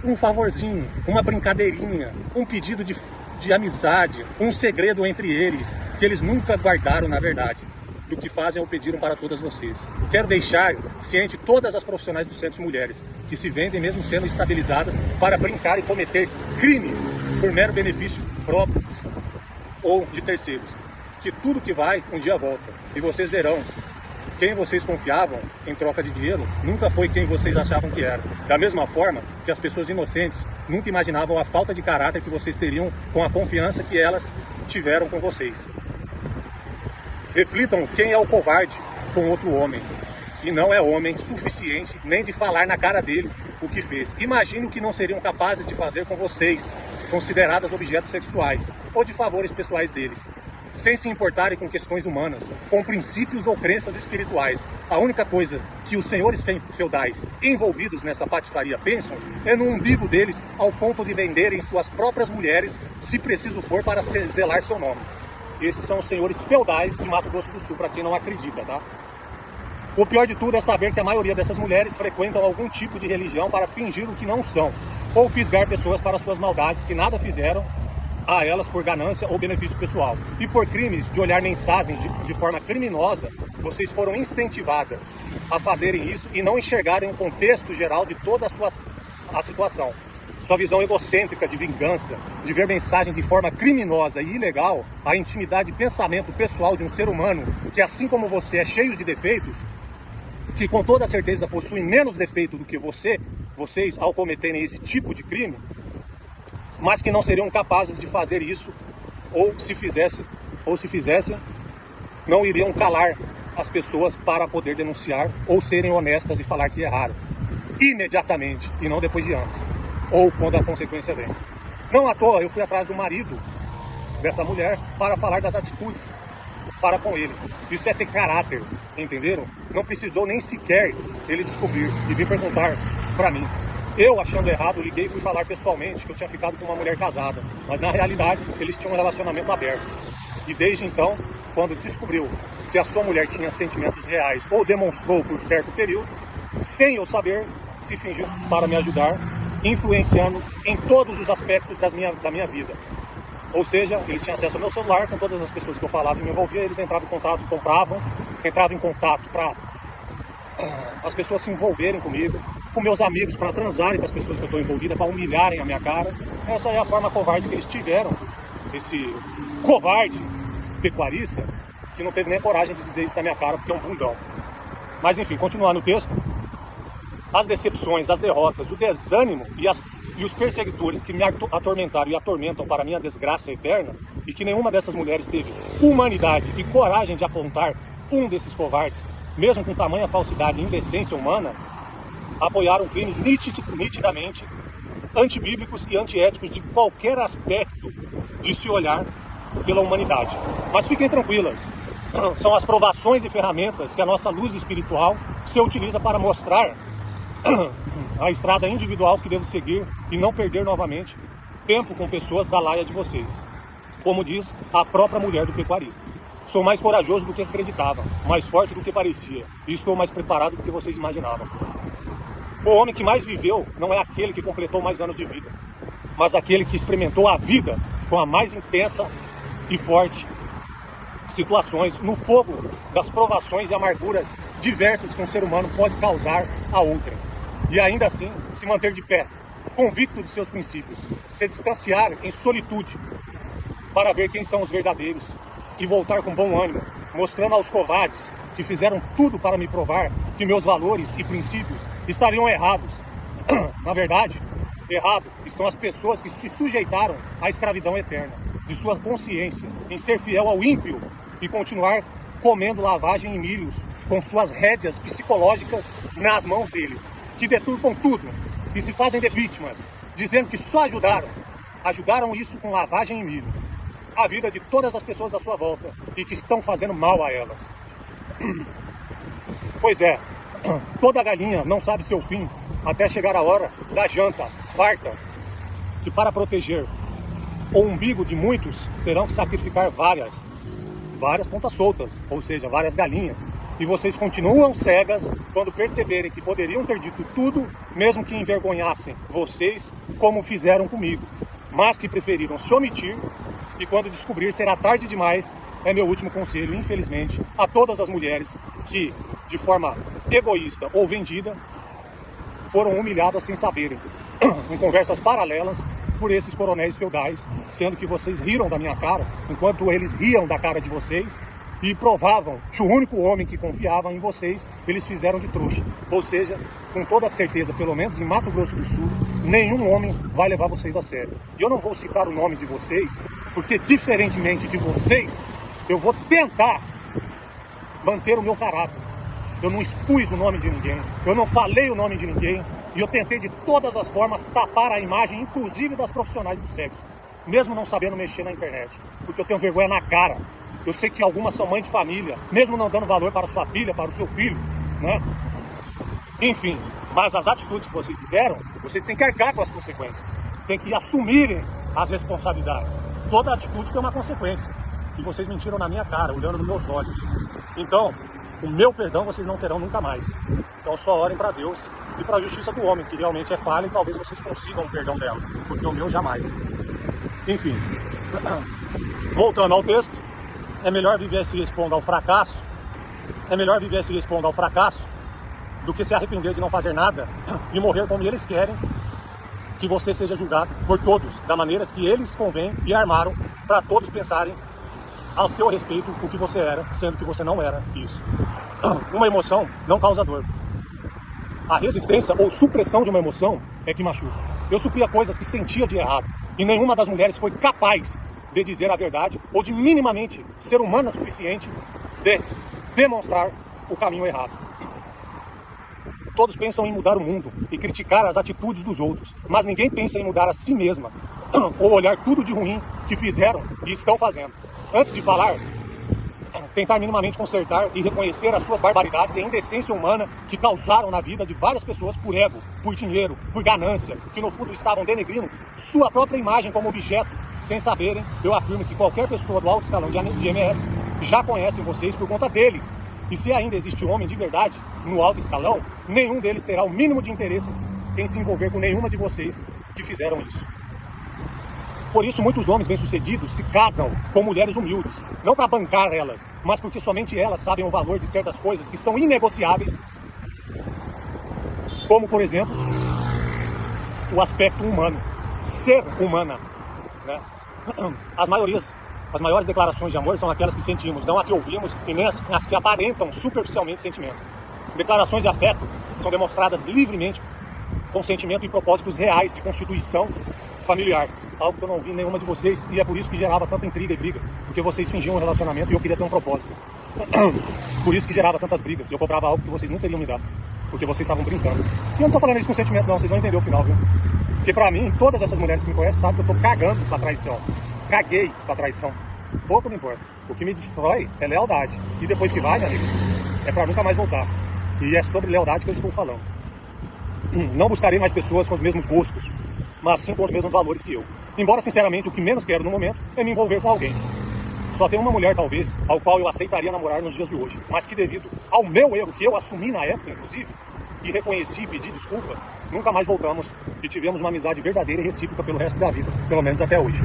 um favorzinho, uma brincadeirinha, um pedido de amizade, um segredo entre eles, que eles nunca guardaram na verdade, do que fazem ou pediram para todas vocês. Quero deixar ciente todas as profissionais do sexo mulheres, que se vendem mesmo sendo estabilizadas para brincar e cometer crimes por mero benefício próprio ou de terceiros, que tudo que vai um dia volta, e vocês verão, quem vocês confiavam em troca de dinheiro nunca foi quem vocês achavam que era. Da mesma forma que as pessoas inocentes nunca imaginavam a falta de caráter que vocês teriam com a confiança que elas tiveram com vocês. Reflitam quem é o covarde com outro homem, e não é homem suficiente nem de falar na cara dele o que fez. Imagine o que não seriam capazes de fazer com vocês, consideradas objetos sexuais, ou de favores pessoais deles, sem se importarem com questões humanas, com princípios ou crenças espirituais. A única coisa que os senhores feudais envolvidos nessa patifaria pensam é no umbigo deles, ao ponto de venderem suas próprias mulheres, se preciso for, para zelar seu nome. Esses são os senhores feudais de Mato Grosso do Sul, para quem não acredita, tá? O pior de tudo é saber que a maioria dessas mulheres frequentam algum tipo de religião para fingir o que não são, ou fisgar pessoas para suas maldades que nada fizeram a elas por ganância ou benefício pessoal. E por crimes de olhar mensagens de forma criminosa, vocês foram incentivadas a fazerem isso e não enxergarem o contexto geral de toda a situação. Sua visão egocêntrica de vingança, de ver mensagem de forma criminosa e ilegal, a intimidade e pensamento pessoal de um ser humano que, assim como você, é cheio de defeitos, que com toda certeza possuem menos defeito do que vocês ao cometerem esse tipo de crime, mas que não seriam capazes de fazer isso, ou se fizessem, não iriam calar as pessoas para poder denunciar ou serem honestas e falar que erraram. imediatamente e não depois de anos, ou quando a consequência vem. Não à toa eu fui atrás do marido dessa mulher para falar das atitudes para com ele. Isso é ter caráter, entenderam? Não precisou nem sequer ele descobrir e vir perguntar para mim. Eu, achando errado, liguei e fui falar pessoalmente que eu tinha ficado com uma mulher casada, mas na realidade eles tinham um relacionamento aberto. E desde então, quando descobriu que a sua mulher tinha sentimentos reais ou demonstrou por certo período, sem eu saber, se fingiu para me ajudar, influenciando em todos os aspectos da minha vida. Ou seja, eles tinham acesso ao meu celular, com todas as pessoas que eu falava e me envolvia, eles entravam em contato, entravam em contato para as pessoas se envolverem comigo, com meus amigos para transarem com as pessoas que eu estou envolvida, para humilharem a minha cara. Essa é a forma covarde que eles tiveram, esse covarde pecuarista, que não teve nem coragem de dizer isso na minha cara, porque é um bundão. Mas enfim, continuando o texto, as decepções, as derrotas, o desânimo e os perseguidores que me atormentaram e atormentam para a minha desgraça eterna, e que nenhuma dessas mulheres teve humanidade e coragem de apontar um desses covardes, mesmo com tamanha falsidade e indecência humana, apoiaram crimes nitidamente antibíblicos e antiéticos de qualquer aspecto de se olhar pela humanidade. Mas fiquem tranquilas, são as provações e ferramentas que a nossa luz espiritual se utiliza para mostrar a estrada individual que devo seguir e não perder novamente tempo com pessoas da laia de vocês. Como diz a própria mulher do pecuarista. Sou mais corajoso do que acreditava, mais forte do que parecia, e estou mais preparado do que vocês imaginavam. O homem que mais viveu não é aquele que completou mais anos de vida, mas aquele que experimentou a vida com a mais intensa e forte situações, no fogo das provações e amarguras diversas que um ser humano pode causar a outrem. E ainda assim, se manter de pé, convicto de seus princípios, se distanciar em solitude para ver quem são os verdadeiros e voltar com bom ânimo, mostrando aos covardes que fizeram tudo para me provar que meus valores e princípios estariam errados. Na verdade, errado estão as pessoas que se sujeitaram à escravidão eterna de sua consciência em ser fiel ao ímpio e continuar comendo lavagem e milhos com suas rédeas psicológicas nas mãos deles, que deturpam tudo e se fazem de vítimas, dizendo que só ajudaram isso com lavagem e milho, a vida de todas as pessoas à sua volta e que estão fazendo mal a elas. Pois é, toda galinha não sabe seu fim até chegar a hora da janta farta, que para proteger o umbigo de muitos terão que sacrificar várias pontas soltas, ou seja, várias galinhas. E vocês continuam cegas quando perceberem que poderiam ter dito tudo, mesmo que envergonhassem vocês, como fizeram comigo, mas que preferiram se omitir, e quando descobrir será tarde demais. É meu último conselho, infelizmente, a todas as mulheres que, de forma egoísta ou vendida, foram humilhadas sem saberem, em conversas paralelas, por esses coronéis feudais, sendo que vocês riram da minha cara, enquanto eles riam da cara de vocês, e provavam que o único homem que confiava em vocês, eles fizeram de trouxa. Ou seja, com toda certeza, pelo menos em Mato Grosso do Sul, nenhum homem vai levar vocês a sério. E eu não vou citar o nome de vocês, porque diferentemente de vocês, eu vou tentar manter o meu caráter. Eu não expus o nome de ninguém, eu não falei o nome de ninguém, e eu tentei de todas as formas tapar a imagem, inclusive das profissionais do sexo, mesmo não sabendo mexer na internet, porque eu tenho vergonha na cara. Eu sei que algumas são mães de família, mesmo não dando valor para sua filha, para o seu filho, né? Enfim, mas as atitudes que vocês fizeram, vocês têm que arcar com as consequências, têm que assumirem as responsabilidades. Toda atitude tem uma consequência, e vocês mentiram na minha cara, olhando nos meus olhos. Então, o meu perdão vocês não terão nunca mais. Então só orem para Deus e para a justiça do homem, que realmente é falha, e talvez vocês consigam o perdão dela, porque o meu jamais. Enfim, voltando ao texto, é melhor viver se expondo ao fracasso, do que se arrepender de não fazer nada e morrer como eles querem que você seja julgado por todos, da maneira que eles convêm e armaram para todos pensarem ao seu respeito o que você era, sendo que você não era isso. Uma emoção não causa dor. A resistência ou supressão de uma emoção é que machuca. Eu supria coisas que sentia de errado, e nenhuma das mulheres foi capaz de dizer a verdade ou de minimamente ser humana o suficiente de demonstrar o caminho errado. Todos pensam em mudar o mundo e criticar as atitudes dos outros, mas ninguém pensa em mudar a si mesma ou olhar tudo de ruim que fizeram e estão fazendo. Antes de falar, tentar minimamente consertar e reconhecer as suas barbaridades e a indecência humana que causaram na vida de várias pessoas por ego, por dinheiro, por ganância, que no fundo estavam denegrindo sua própria imagem como objeto. Sem saberem, eu afirmo que qualquer pessoa do alto escalão de MS já conhece vocês por conta deles. E se ainda existe homem de verdade no alto escalão, nenhum deles terá o mínimo de interesse em se envolver com nenhuma de vocês que fizeram isso. Por isso, muitos homens bem-sucedidos se casam com mulheres humildes, não para bancar elas, mas porque somente elas sabem o valor de certas coisas que são inegociáveis, como, por exemplo, o aspecto humano, ser humana, né? As maiores declarações de amor são aquelas que sentimos, não as que ouvimos e nem as que aparentam superficialmente sentimento. Declarações de afeto são demonstradas livremente com sentimento e propósitos reais de constituição familiar. Algo que eu não vi em nenhuma de vocês e é por isso que gerava tanta intriga e briga. Porque vocês fingiam um relacionamento e eu queria ter um propósito. Por isso que gerava tantas brigas e eu cobrava algo que vocês não teriam me dado. Porque vocês estavam brincando. E eu não tô falando isso com sentimento não, vocês vão entender o final, viu? Porque pra mim, todas essas mulheres que me conhecem sabem que eu tô cagando pra traição. Caguei pra traição. Pouco não importa. O que me destrói é lealdade. E depois que vai, meu amigo, é pra nunca mais voltar. E é sobre lealdade que eu estou falando. Não buscarei mais pessoas com os mesmos gostos, mas sim com os mesmos valores que eu. Embora, sinceramente, o que menos quero no momento é me envolver com alguém. Só tem uma mulher, talvez, ao qual eu aceitaria namorar nos dias de hoje, mas que devido ao meu erro, que eu assumi na época, inclusive, e reconheci e pedi desculpas, nunca mais voltamos e tivemos uma amizade verdadeira e recíproca pelo resto da vida, pelo menos até hoje.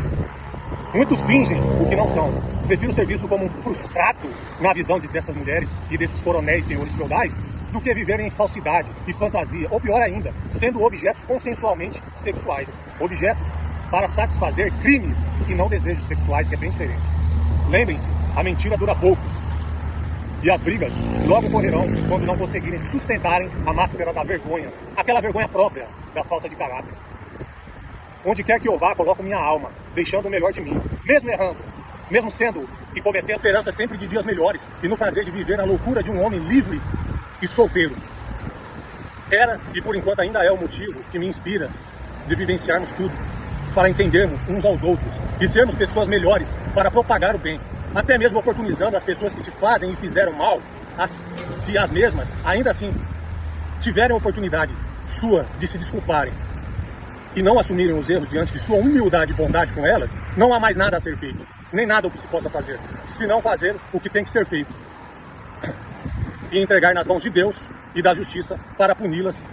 Muitos fingem o que não são. Prefiro ser visto como um frustrado na visão dessas mulheres e desses coronéis senhores feudais, do que viverem em falsidade e fantasia, ou pior ainda, sendo objetos consensualmente sexuais. Objetos para satisfazer crimes e não desejos sexuais, que é bem diferente. Lembrem-se, a mentira dura pouco. E as brigas logo correrão quando não conseguirem sustentarem a máscara da vergonha, aquela vergonha própria da falta de caráter. Onde quer que eu vá, coloco minha alma, deixando o melhor de mim, mesmo errando, mesmo sendo e cometendo esperança sempre de dias melhores e no prazer de viver a loucura de um homem livre e solteiro. Era e por enquanto ainda é o motivo que me inspira de vivenciarmos tudo, para entendermos uns aos outros e sermos pessoas melhores para propagar o bem, até mesmo oportunizando as pessoas que te fazem e fizeram mal, se as mesmas ainda assim tiverem a oportunidade sua de se desculparem e não assumirem os erros diante de sua humildade e bondade com elas, não há mais nada a ser feito, nem nada o que se possa fazer, se não fazer o que tem que ser feito e entregar nas mãos de Deus e da justiça para puni-las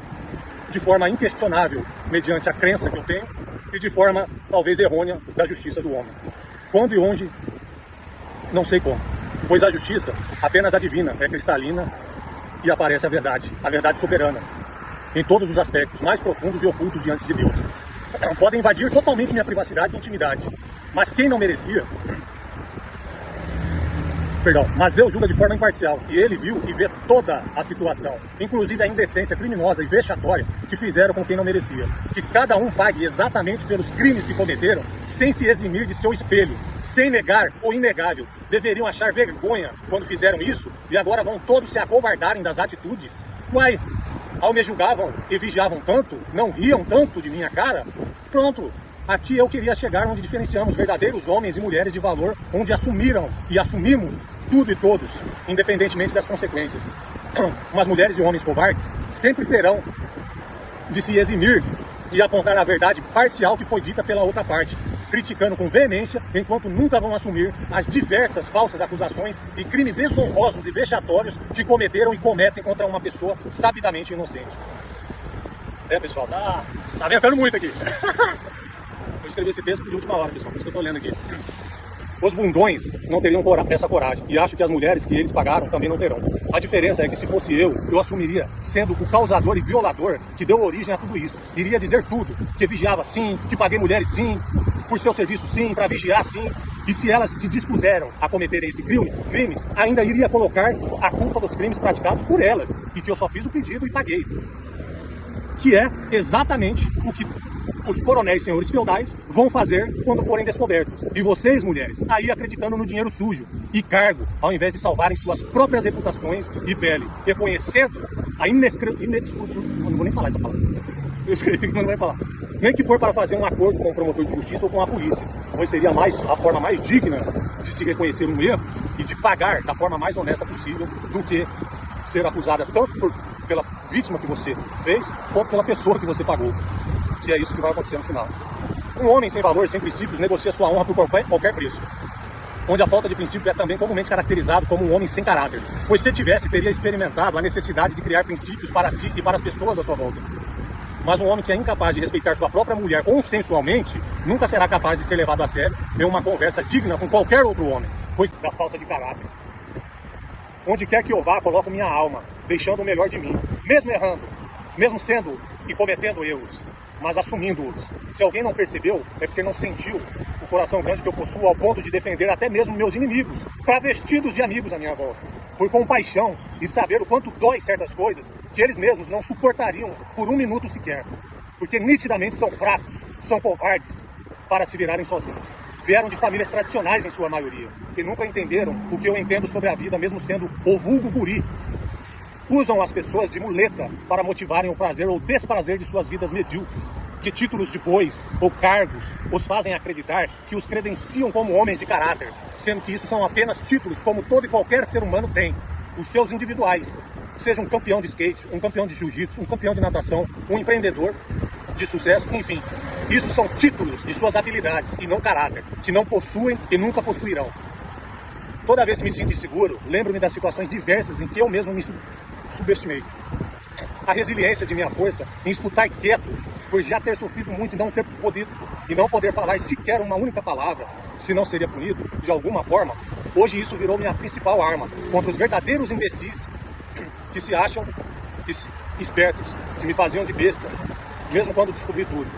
de forma inquestionável, mediante a crença que eu tenho e de forma talvez errônea da justiça do homem. Quando e onde, não sei como, pois a justiça apenas adivina, é cristalina e aparece a verdade soberana, em todos os aspectos mais profundos e ocultos diante de Deus. Podem invadir totalmente minha privacidade e intimidade, mas quem não merecia, mas Deus julga de forma imparcial, e Ele viu e vê toda a situação, inclusive a indecência criminosa e vexatória que fizeram com quem não merecia. Que cada um pague exatamente pelos crimes que cometeram, sem se eximir de seu espelho, sem negar o inegável. Deveriam achar vergonha quando fizeram isso, e agora vão todos se acovardarem das atitudes. Uai, ao me julgavam e vigiavam tanto, não riam tanto de minha cara? Pronto. Aqui eu queria chegar onde diferenciamos verdadeiros homens e mulheres de valor, onde assumiram e assumimos tudo e todos, independentemente das consequências. Mas mulheres e homens covardes sempre terão de se eximir e apontar a verdade parcial que foi dita pela outra parte, criticando com veemência, enquanto nunca vão assumir as diversas falsas acusações e crimes desonrosos e vexatórios que cometeram e cometem contra uma pessoa sabidamente inocente. Pessoal, tá ventando muito aqui. Eu escrevi esse texto de última hora, pessoal, por isso que eu estou lendo aqui. Os bundões não teriam essa coragem, e acho que as mulheres que eles pagaram também não terão. A diferença é que se fosse eu assumiria, sendo o causador e violador que deu origem a tudo isso. Iria dizer tudo, que vigiava sim, que paguei mulheres sim, por seu serviço sim, para vigiar sim. E se elas se dispuseram a cometerem esse crimes, ainda iria colocar a culpa dos crimes praticados por elas, e que eu só fiz o pedido e paguei. Que é exatamente o que os coronéis senhores feudais vão fazer quando forem descobertos. E vocês, mulheres, aí acreditando no dinheiro sujo e cargo, ao invés de salvarem suas próprias reputações e pele, reconhecendo não vou nem falar essa palavra. Eu escrevi, mas não vai falar. Nem que for para fazer um acordo com o promotor de justiça ou com a polícia, pois seria a forma mais digna de se reconhecer um erro e de pagar da forma mais honesta possível do que ser acusada tanto pela vítima que você fez, quanto pela pessoa que você pagou. Que é isso que vai acontecer no final. Um homem sem valor, sem princípios, negocia sua honra por qualquer preço. Onde a falta de princípio é também comumente caracterizado como um homem sem caráter. Pois se tivesse, teria experimentado a necessidade de criar princípios para si e para as pessoas à sua volta. Mas um homem que é incapaz de respeitar sua própria mulher consensualmente, nunca será capaz de ser levado a sério em uma conversa digna com qualquer outro homem, pois da falta de caráter. Onde quer que eu vá, coloco minha alma, deixando o melhor de mim, mesmo errando, mesmo sendo e cometendo erros, mas assumindo-os. Se alguém não percebeu, é porque não sentiu o coração grande que eu possuo ao ponto de defender até mesmo meus inimigos, travestidos de amigos à minha volta. Por compaixão e saber o quanto dói certas coisas que eles mesmos não suportariam por um minuto sequer. Porque nitidamente são fracos, são covardes para se virarem sozinhos. Vieram de famílias tradicionais em sua maioria, que nunca entenderam o que eu entendo sobre a vida, mesmo sendo o vulgo guri. Usam as pessoas de muleta para motivarem o prazer ou desprazer de suas vidas medíocres, que títulos de bois ou cargos os fazem acreditar que os credenciam como homens de caráter, sendo que isso são apenas títulos como todo e qualquer ser humano tem, os seus individuais. Seja um campeão de skate, um campeão de jiu-jitsu, um campeão de natação, um empreendedor de sucesso, enfim. Isso são títulos de suas habilidades e não caráter, que não possuem e nunca possuirão. Toda vez que me sinto inseguro, lembro-me das situações diversas em que eu mesmo me subestimei. A resiliência de minha força em escutar quieto, por já ter sofrido muito e não poder falar sequer uma única palavra, se não seria punido de alguma forma, hoje isso virou minha principal arma contra os verdadeiros imbecis que se acham espertos, que me faziam de besta, mesmo quando descobri tudo.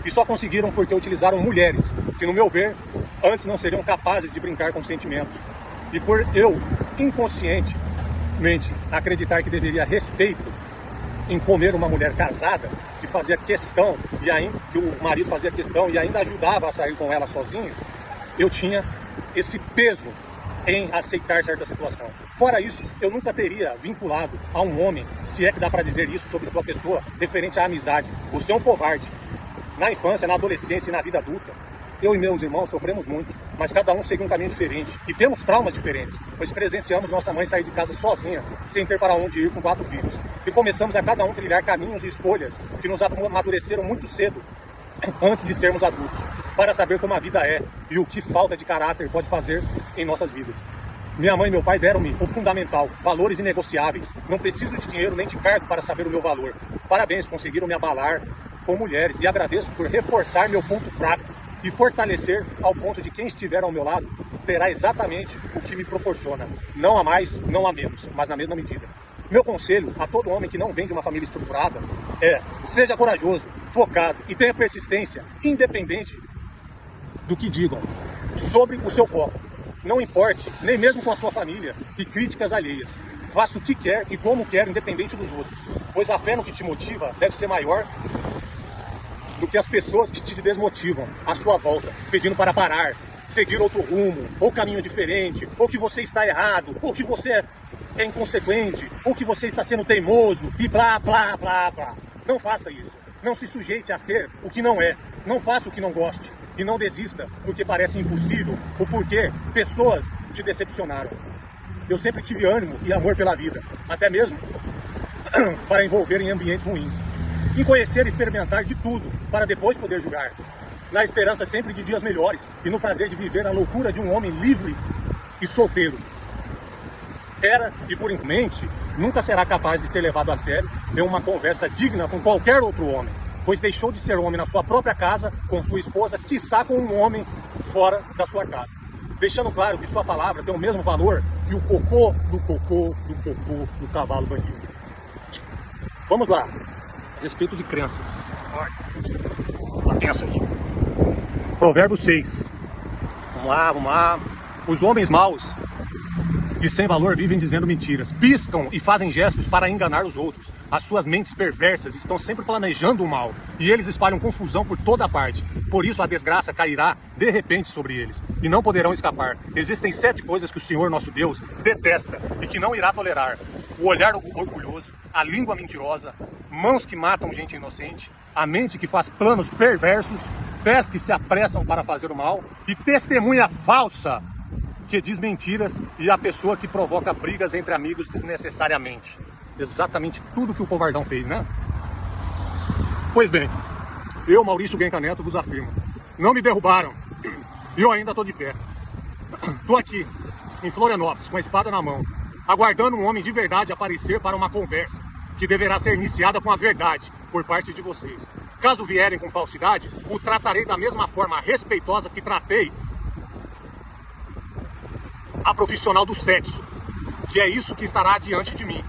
E só conseguiram porque utilizaram mulheres, que no meu ver, antes não seriam capazes de brincar com sentimentos. E por eu, inconscientemente, acreditar que deveria respeito em comer uma mulher casada, que fazia questão, que o marido fazia questão e ainda ajudava a sair com ela sozinho, eu tinha esse peso em aceitar certas situações. Fora isso, eu nunca teria vinculado a um homem, se é que dá para dizer isso sobre sua pessoa, referente à amizade. Você é um covarde. Na infância, na adolescência e na vida adulta, eu e meus irmãos sofremos muito, mas cada um seguiu um caminho diferente e temos traumas diferentes, pois presenciamos nossa mãe sair de casa sozinha, sem ter para onde ir com 4 filhos. E começamos a cada um trilhar caminhos e escolhas que nos amadureceram muito cedo, antes de sermos adultos, para saber como a vida é e o que falta de caráter pode fazer em nossas vidas. Minha mãe e meu pai deram-me o fundamental, valores inegociáveis. Não preciso de dinheiro nem de cargo para saber o meu valor. Parabéns, conseguiram me abalar com mulheres e agradeço por reforçar meu ponto fraco e fortalecer ao ponto de quem estiver ao meu lado terá exatamente o que me proporciona. Não a mais, não a menos, mas na mesma medida. Meu conselho a todo homem que não vem de uma família estruturada é: seja corajoso, focado e tenha persistência, independente do que digam, sobre o seu foco. Não importe, nem mesmo com a sua família e críticas alheias. Faça o que quer e como quer, independente dos outros. Pois a fé no que te motiva deve ser maior do que as pessoas que te desmotivam à sua volta, pedindo para parar, seguir outro rumo, ou caminho diferente, ou que você está errado, ou que você é inconsequente, ou que você está sendo teimoso, e blá, blá, blá, blá. Não faça isso. Não se sujeite a ser o que não é. Não faça o que não goste. E não desista porque parece impossível ou porque pessoas te decepcionaram. Eu sempre tive ânimo e amor pela vida, até mesmo para envolver em ambientes ruins. Em conhecer e experimentar de tudo, para depois poder julgar. Na esperança sempre de dias melhores e no prazer de viver a loucura de um homem livre e solteiro. Era e por mente nunca será capaz de ser levado a sério em uma conversa digna com qualquer outro homem, pois deixou de ser homem na sua própria casa, com sua esposa, quiçá com um homem fora da sua casa. Deixando claro que sua palavra tem o mesmo valor que o cocô do cavalo bandido. Vamos lá. A respeito de crenças. Tá tenso aqui. Provérbio 6. Vamos lá. Os homens maus e sem valor vivem dizendo mentiras. Piscam e fazem gestos para enganar os outros. As suas mentes perversas estão sempre planejando o mal e eles espalham confusão por toda parte. Por isso a desgraça cairá de repente sobre eles e não poderão escapar. Existem 7 coisas que o Senhor nosso Deus detesta e que não irá tolerar: o olhar orgulhoso, a língua mentirosa, mãos que matam gente inocente, a mente que faz planos perversos, pés que se apressam para fazer o mal e testemunha falsa que diz mentiras e a pessoa que provoca brigas entre amigos desnecessariamente. Exatamente tudo que o covardão fez, né? Pois bem, eu, Maurício Genca Neto, vos afirmo, não me derrubaram e eu ainda estou de pé. Estou aqui, em Florianópolis, com a espada na mão, aguardando um homem de verdade aparecer para uma conversa que deverá ser iniciada com a verdade por parte de vocês. Caso vierem com falsidade, o tratarei da mesma forma respeitosa que tratei a profissional do sexo, que é isso que estará diante de mim.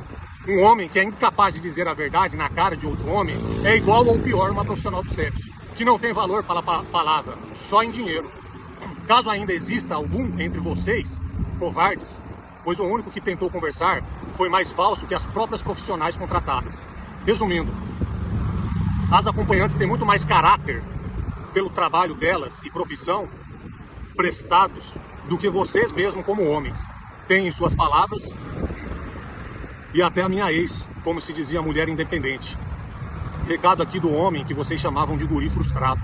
Um homem que é incapaz de dizer a verdade na cara de outro homem é igual ou pior uma profissional do sexo, que não tem valor para a palavra, só em dinheiro. Caso ainda exista algum entre vocês, covardes, pois o único que tentou conversar foi mais falso que as próprias profissionais contratadas. Resumindo, as acompanhantes têm muito mais caráter pelo trabalho delas e profissão prestados do que vocês mesmos como homens. Têm em suas palavras e até a minha ex, como se dizia mulher independente. Recado aqui do homem que vocês chamavam de guri frustrado,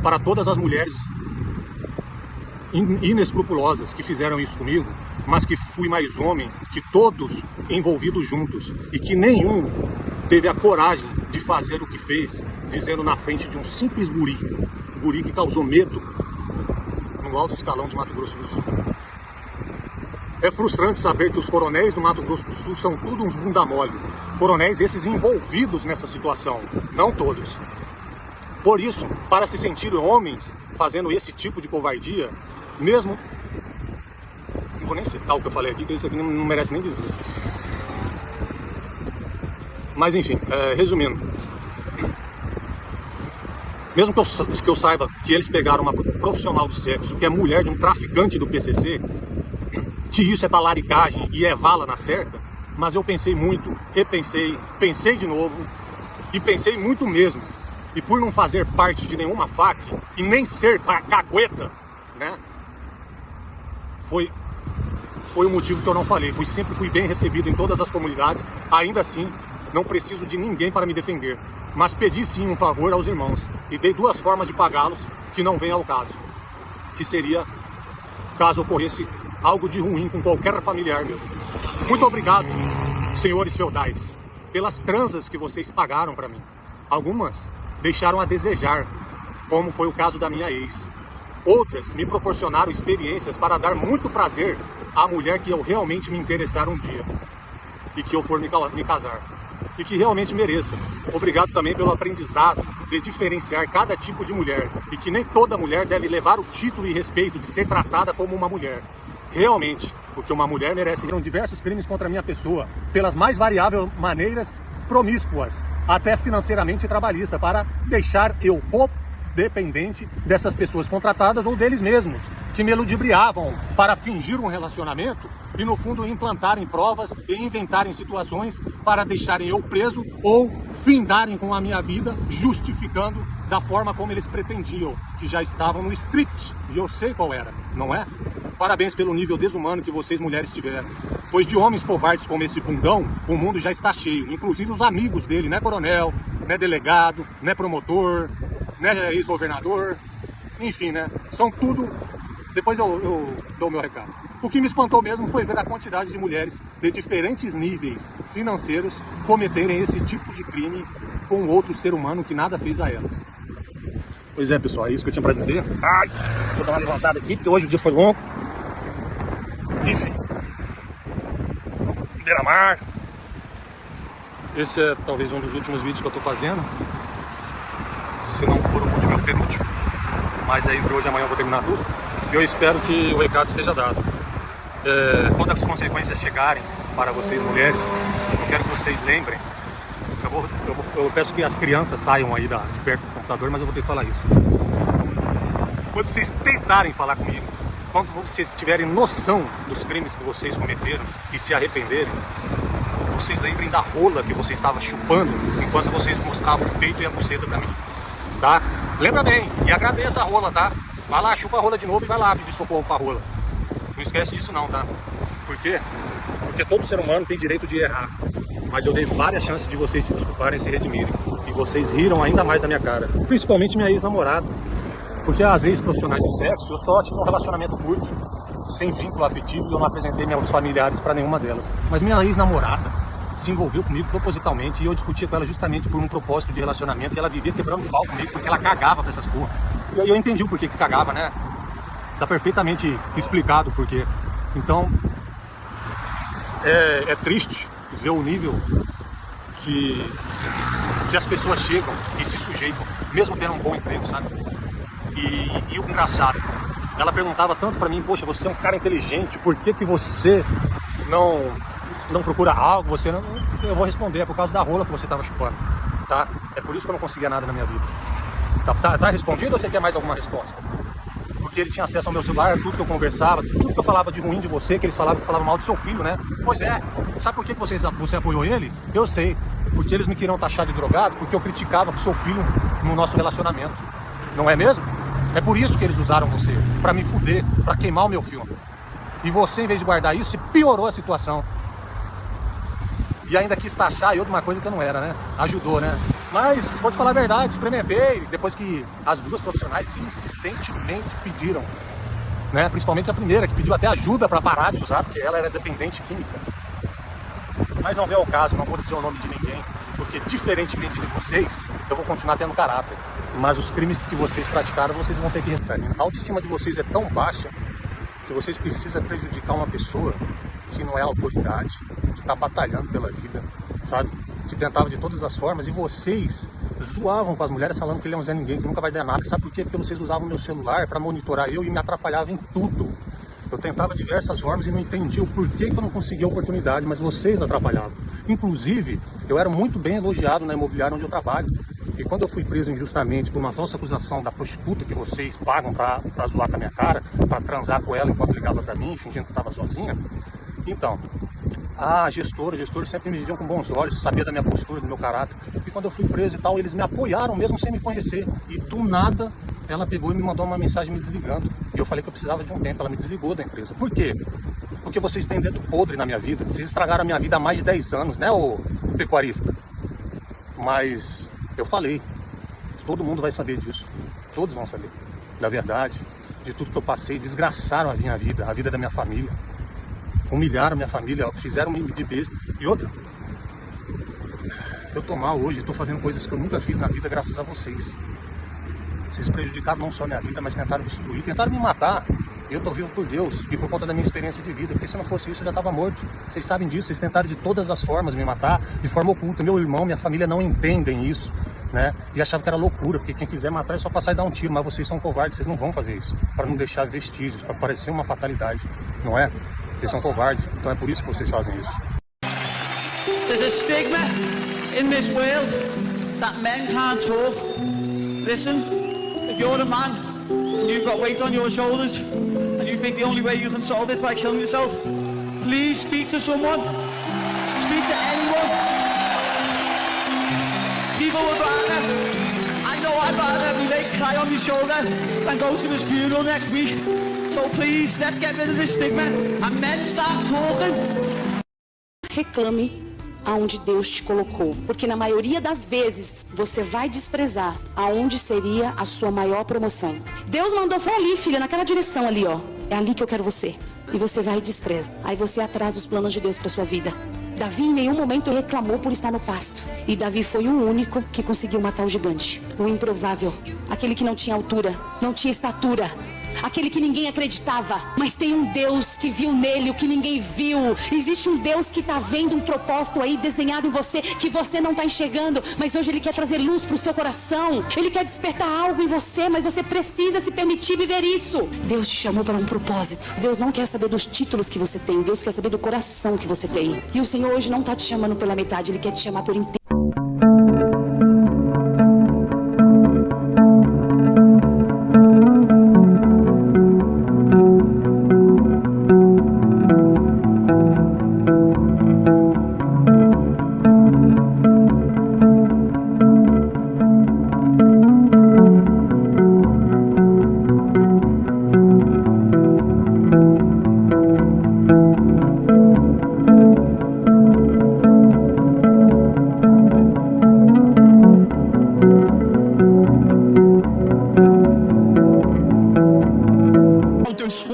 para todas as mulheres inescrupulosas que fizeram isso comigo, mas que fui mais homem que todos envolvidos juntos e que nenhum teve a coragem de fazer o que fez, dizendo na frente de um simples guri que causou medo no alto escalão de Mato Grosso do Sul. É frustrante saber que os coronéis do Mato Grosso do Sul são tudo uns bunda mole. Coronéis esses envolvidos nessa situação, não todos. Por isso, para se sentir homens fazendo esse tipo de covardia, mesmo... Não vou nem citar o que eu falei aqui, porque isso aqui não merece nem dizer. Mas enfim, resumindo. Mesmo que eu saiba que eles pegaram uma profissional do sexo, que é mulher de um traficante do PCC, que isso é talaricagem e é vala na certa, mas eu pensei muito, repensei, pensei de novo e pensei muito mesmo. E por não fazer parte de nenhuma FAC e nem ser cagueta, né? Foi o motivo que eu não falei, pois sempre fui bem recebido em todas as comunidades, ainda assim não preciso de ninguém para me defender, mas pedi sim um favor aos irmãos e dei duas formas de pagá-los que não vem ao caso, que seria caso ocorresse algo de ruim com qualquer familiar meu. Muito obrigado, senhores feudais, pelas transas que vocês pagaram para mim. Algumas deixaram a desejar, como foi o caso da minha ex. Outras me proporcionaram experiências para dar muito prazer à mulher que eu realmente me interessar um dia e que eu for me casar e que realmente mereça. Obrigado também pelo aprendizado de diferenciar cada tipo de mulher e que nem toda mulher deve levar o título e respeito de ser tratada como uma mulher. Realmente, porque uma mulher merece. Diversos crimes contra a minha pessoa, pelas mais variáveis maneiras, promíscuas, até financeiramente trabalhista, para deixar eu dependente dessas pessoas contratadas ou deles mesmos, que me ludibriavam para fingir um relacionamento e no fundo implantarem provas e inventarem situações para deixarem eu preso ou findarem com a minha vida, justificando da forma como eles pretendiam, que já estavam no script, e eu sei qual era, não é? Parabéns pelo nível desumano que vocês mulheres tiveram, pois de homens covardes como esse bundão, o mundo já está cheio, inclusive os amigos dele, né coronel, né delegado, né promotor, né ex-governador, enfim, né, são tudo, depois eu dou o meu recado. O que me espantou mesmo foi ver a quantidade de mulheres de diferentes níveis financeiros cometerem esse tipo de crime com outro ser humano que nada fez a elas. Pois é, pessoal, é isso que eu tinha para dizer. Ai, vou dar uma levantada aqui, porque hoje o dia foi longo. Enfim. Beira-mar. Esse é talvez um dos últimos vídeos que eu estou fazendo. Se não for o último, é o penúltimo. Mas aí entre hoje e amanhã eu vou terminar tudo. E eu espero que o recado esteja dado. Quando as consequências chegarem para vocês mulheres, eu quero que vocês lembrem. Eu peço que as crianças saiam aí de perto do computador, mas eu vou ter que falar isso. Quando vocês tentarem falar comigo, quando vocês tiverem noção dos crimes que vocês cometeram e se arrependerem, vocês lembrem da rola que vocês estavam chupando enquanto vocês mostravam o peito e a buceta pra mim, tá? Lembra bem, e agradeça a rola, tá? Vai lá, chupa a rola de novo e vai lá pedir socorro pra rola. Não esquece disso não, tá? Por quê? Porque todo ser humano tem direito de errar. Mas eu dei várias chances de vocês se desculparem e se redimirem. E vocês riram ainda mais da minha cara. Principalmente minha ex-namorada. Porque as ex-profissionais de sexo, eu só tive um relacionamento curto, sem vínculo afetivo, e eu não apresentei meus familiares para nenhuma delas. Mas minha ex-namorada se envolveu comigo propositalmente e eu discutia com ela justamente por um propósito de relacionamento e ela vivia quebrando pau comigo porque ela cagava pra essas porra. E eu entendi o porquê que cagava, né? Tá perfeitamente explicado o porquê. Então, é triste ver o nível que as pessoas chegam e se sujeitam, mesmo tendo um bom emprego, sabe? E o engraçado, ela perguntava tanto pra mim, poxa, você é um cara inteligente, por que você não procura algo, você não... Eu vou responder, é por causa da rola que você tava chupando, tá? É por isso que eu não conseguia nada na minha vida. Tá respondido ou você quer mais alguma resposta? Porque ele tinha acesso ao meu celular, tudo que eu conversava, tudo que eu falava de ruim de você, que eles falavam mal do seu filho, né? Pois é, sabe por que você apoiou ele? Eu sei, porque eles me queriam taxar de drogado, porque eu criticava o seu filho no nosso relacionamento, não é mesmo? É por isso que eles usaram você, pra me fuder, pra queimar o meu filme. E você, em vez de guardar isso, você piorou a situação. E ainda quis taxar eu de uma coisa que eu não era, né? Ajudou, né? Mas, vou te falar a verdade, experimentei, depois que as duas profissionais insistentemente pediram, né? Principalmente a primeira, que pediu até ajuda para parar de usar, porque ela era dependente química. Mas não veio ao caso, não vou dizer o nome de ninguém, porque diferentemente de vocês, eu vou continuar tendo caráter. Mas os crimes que vocês praticaram, vocês vão ter que responder. A autoestima de vocês é tão baixa que vocês precisam prejudicar uma pessoa que não é autoridade, que está batalhando pela vida, sabe? Que tentava de todas as formas, e vocês zoavam com as mulheres falando que ele é um Zé Ninguém, que nunca vai dar nada. Sabe por quê? Porque vocês usavam meu celular para monitorar eu e me atrapalhavam em tudo. Eu tentava diversas formas e não entendia o porquê que eu não conseguia a oportunidade, mas vocês atrapalhavam. Inclusive, eu era muito bem elogiado na imobiliária onde eu trabalho. E quando eu fui preso injustamente por uma falsa acusação da prostituta que vocês pagam pra zoar com a minha cara, pra transar com ela enquanto ligava pra mim, fingindo que estava sozinha, então, a gestora sempre me viam com bons olhos, sabia da minha postura, do meu caráter. E quando eu fui preso e tal, eles me apoiaram mesmo sem me conhecer. E do nada, ela pegou e me mandou uma mensagem me desligando. E eu falei que eu precisava de um tempo, ela me desligou da empresa. Por quê? Porque vocês têm dedo podre na minha vida. Vocês estragaram a minha vida há mais de 10 anos, né, ô pecuarista? Mas eu falei, todo mundo vai saber disso. Todos vão saber da verdade, de tudo que eu passei. Desgraçaram a minha vida, a vida da minha família. Humilharam minha família, fizeram-me de besta. E outra, eu tô mal hoje, tô fazendo coisas que eu nunca fiz na vida graças a vocês. Vocês prejudicaram não só a minha vida, mas tentaram destruir, tentaram me matar. E eu tô vivo por Deus e por conta da minha experiência de vida, porque se não fosse isso eu já estava morto. Vocês sabem disso, vocês tentaram de todas as formas me matar, de forma oculta. Meu irmão, minha família não entendem isso, né? E achavam que era loucura, porque quem quiser matar é só passar e dar um tiro, mas vocês são covardes, vocês não vão fazer isso, para não deixar vestígios, para parecer uma fatalidade, não é? Vocês são covardes, então é por isso que vocês fazem isso. There's a stigma in this world that men can't talk. Listen, if you're a man and you've got weight on your shoulders and you think the only way you can solve it is by killing yourself, please speak to someone. Speak to anyone. People would rather, I know I'd rather me mate cry on my shoulder than go to his funeral next week. So please, let's get rid of this stigma and men start talking. Reclame aonde Deus te colocou, porque na maioria das vezes você vai desprezar aonde seria a sua maior promoção. Deus mandou, foi ali, filha, naquela direção ali, ó. É ali que eu quero você. E você vai e despreza. Aí você atrasa os planos de Deus para sua vida. Davi em nenhum momento reclamou por estar no pasto. E Davi foi o único que conseguiu matar o gigante, o improvável, aquele que não tinha altura, não tinha estatura, aquele que ninguém acreditava. Mas tem um Deus que viu nele o que ninguém viu. Existe um Deus que está vendo um propósito aí desenhado em você, que você não está enxergando, mas hoje Ele quer trazer luz para o seu coração. Ele quer despertar algo em você, mas você precisa se permitir viver isso. Deus te chamou para um propósito. Deus não quer saber dos títulos que você tem, Deus quer saber do coração que você tem. E o Senhor hoje não está te chamando pela metade, Ele quer te chamar por inteiro.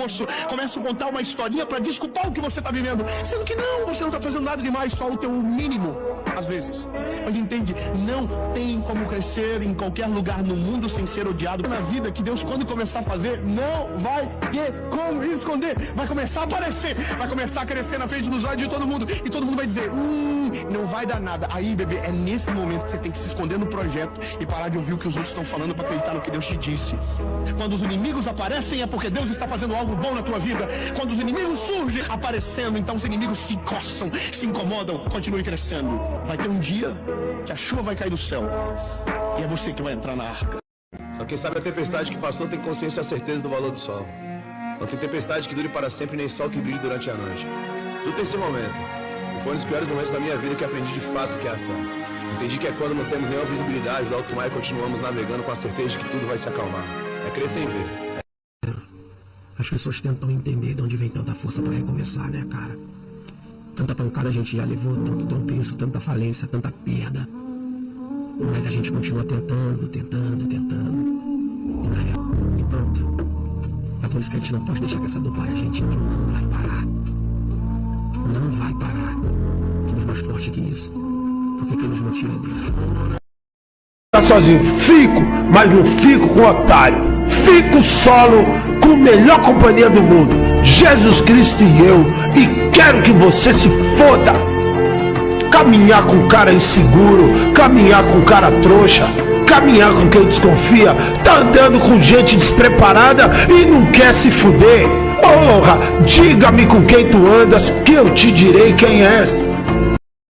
esforço, começa a contar uma historinha para desculpar o que você está vivendo, sendo que não, você não está fazendo nada demais, só o teu mínimo, às vezes. Mas entende, não tem como crescer em qualquer lugar no mundo sem ser odiado. Na vida que Deus, quando começar a fazer, não vai ter como esconder, vai começar a aparecer, vai começar a crescer na frente dos olhos de todo mundo, e todo mundo vai dizer, não vai dar nada. Aí, bebê, é nesse momento que você tem que se esconder no projeto e parar de ouvir o que os outros estão falando para acreditar no que Deus te disse. Quando os inimigos aparecem é porque Deus está fazendo algo bom na tua vida. Quando os inimigos surgem aparecendo, então os inimigos se coçam, se incomodam, continue crescendo. Vai ter um dia que a chuva vai cair do céu e é você que vai entrar na arca. Só quem sabe a tempestade que passou tem consciência e a certeza do valor do sol. Não tem tempestade que dure para sempre, nem sol que brilhe durante a noite. Tudo tem seu momento. E foi um dos piores momentos da minha vida que aprendi de fato que é a fé. Entendi que é quando não temos nenhuma visibilidade do alto mar e continuamos navegando com a certeza de que tudo vai se acalmar. É crer sem ver. As pessoas tentam entender de onde vem tanta força para recomeçar, né, cara? Tanta pancada a gente já levou, tanto tropeço, tanta falência, tanta perda. Mas a gente continua tentando. E na real, e pronto. É por isso que a gente não pode deixar que essa dor pare a gente. Não vai parar. Não vai parar. Somos mais fortes que isso. Porque quem nos motiva é Deus. Tá sozinho, fico, mas não fico com otário. Fico solo com a melhor companhia do mundo, Jesus Cristo e eu. E quero que você se foda. Caminhar com cara inseguro, caminhar com cara trouxa, caminhar com quem desconfia, tá andando com gente despreparada e não quer se fuder. Porra, diga-me com quem tu andas que eu te direi quem és.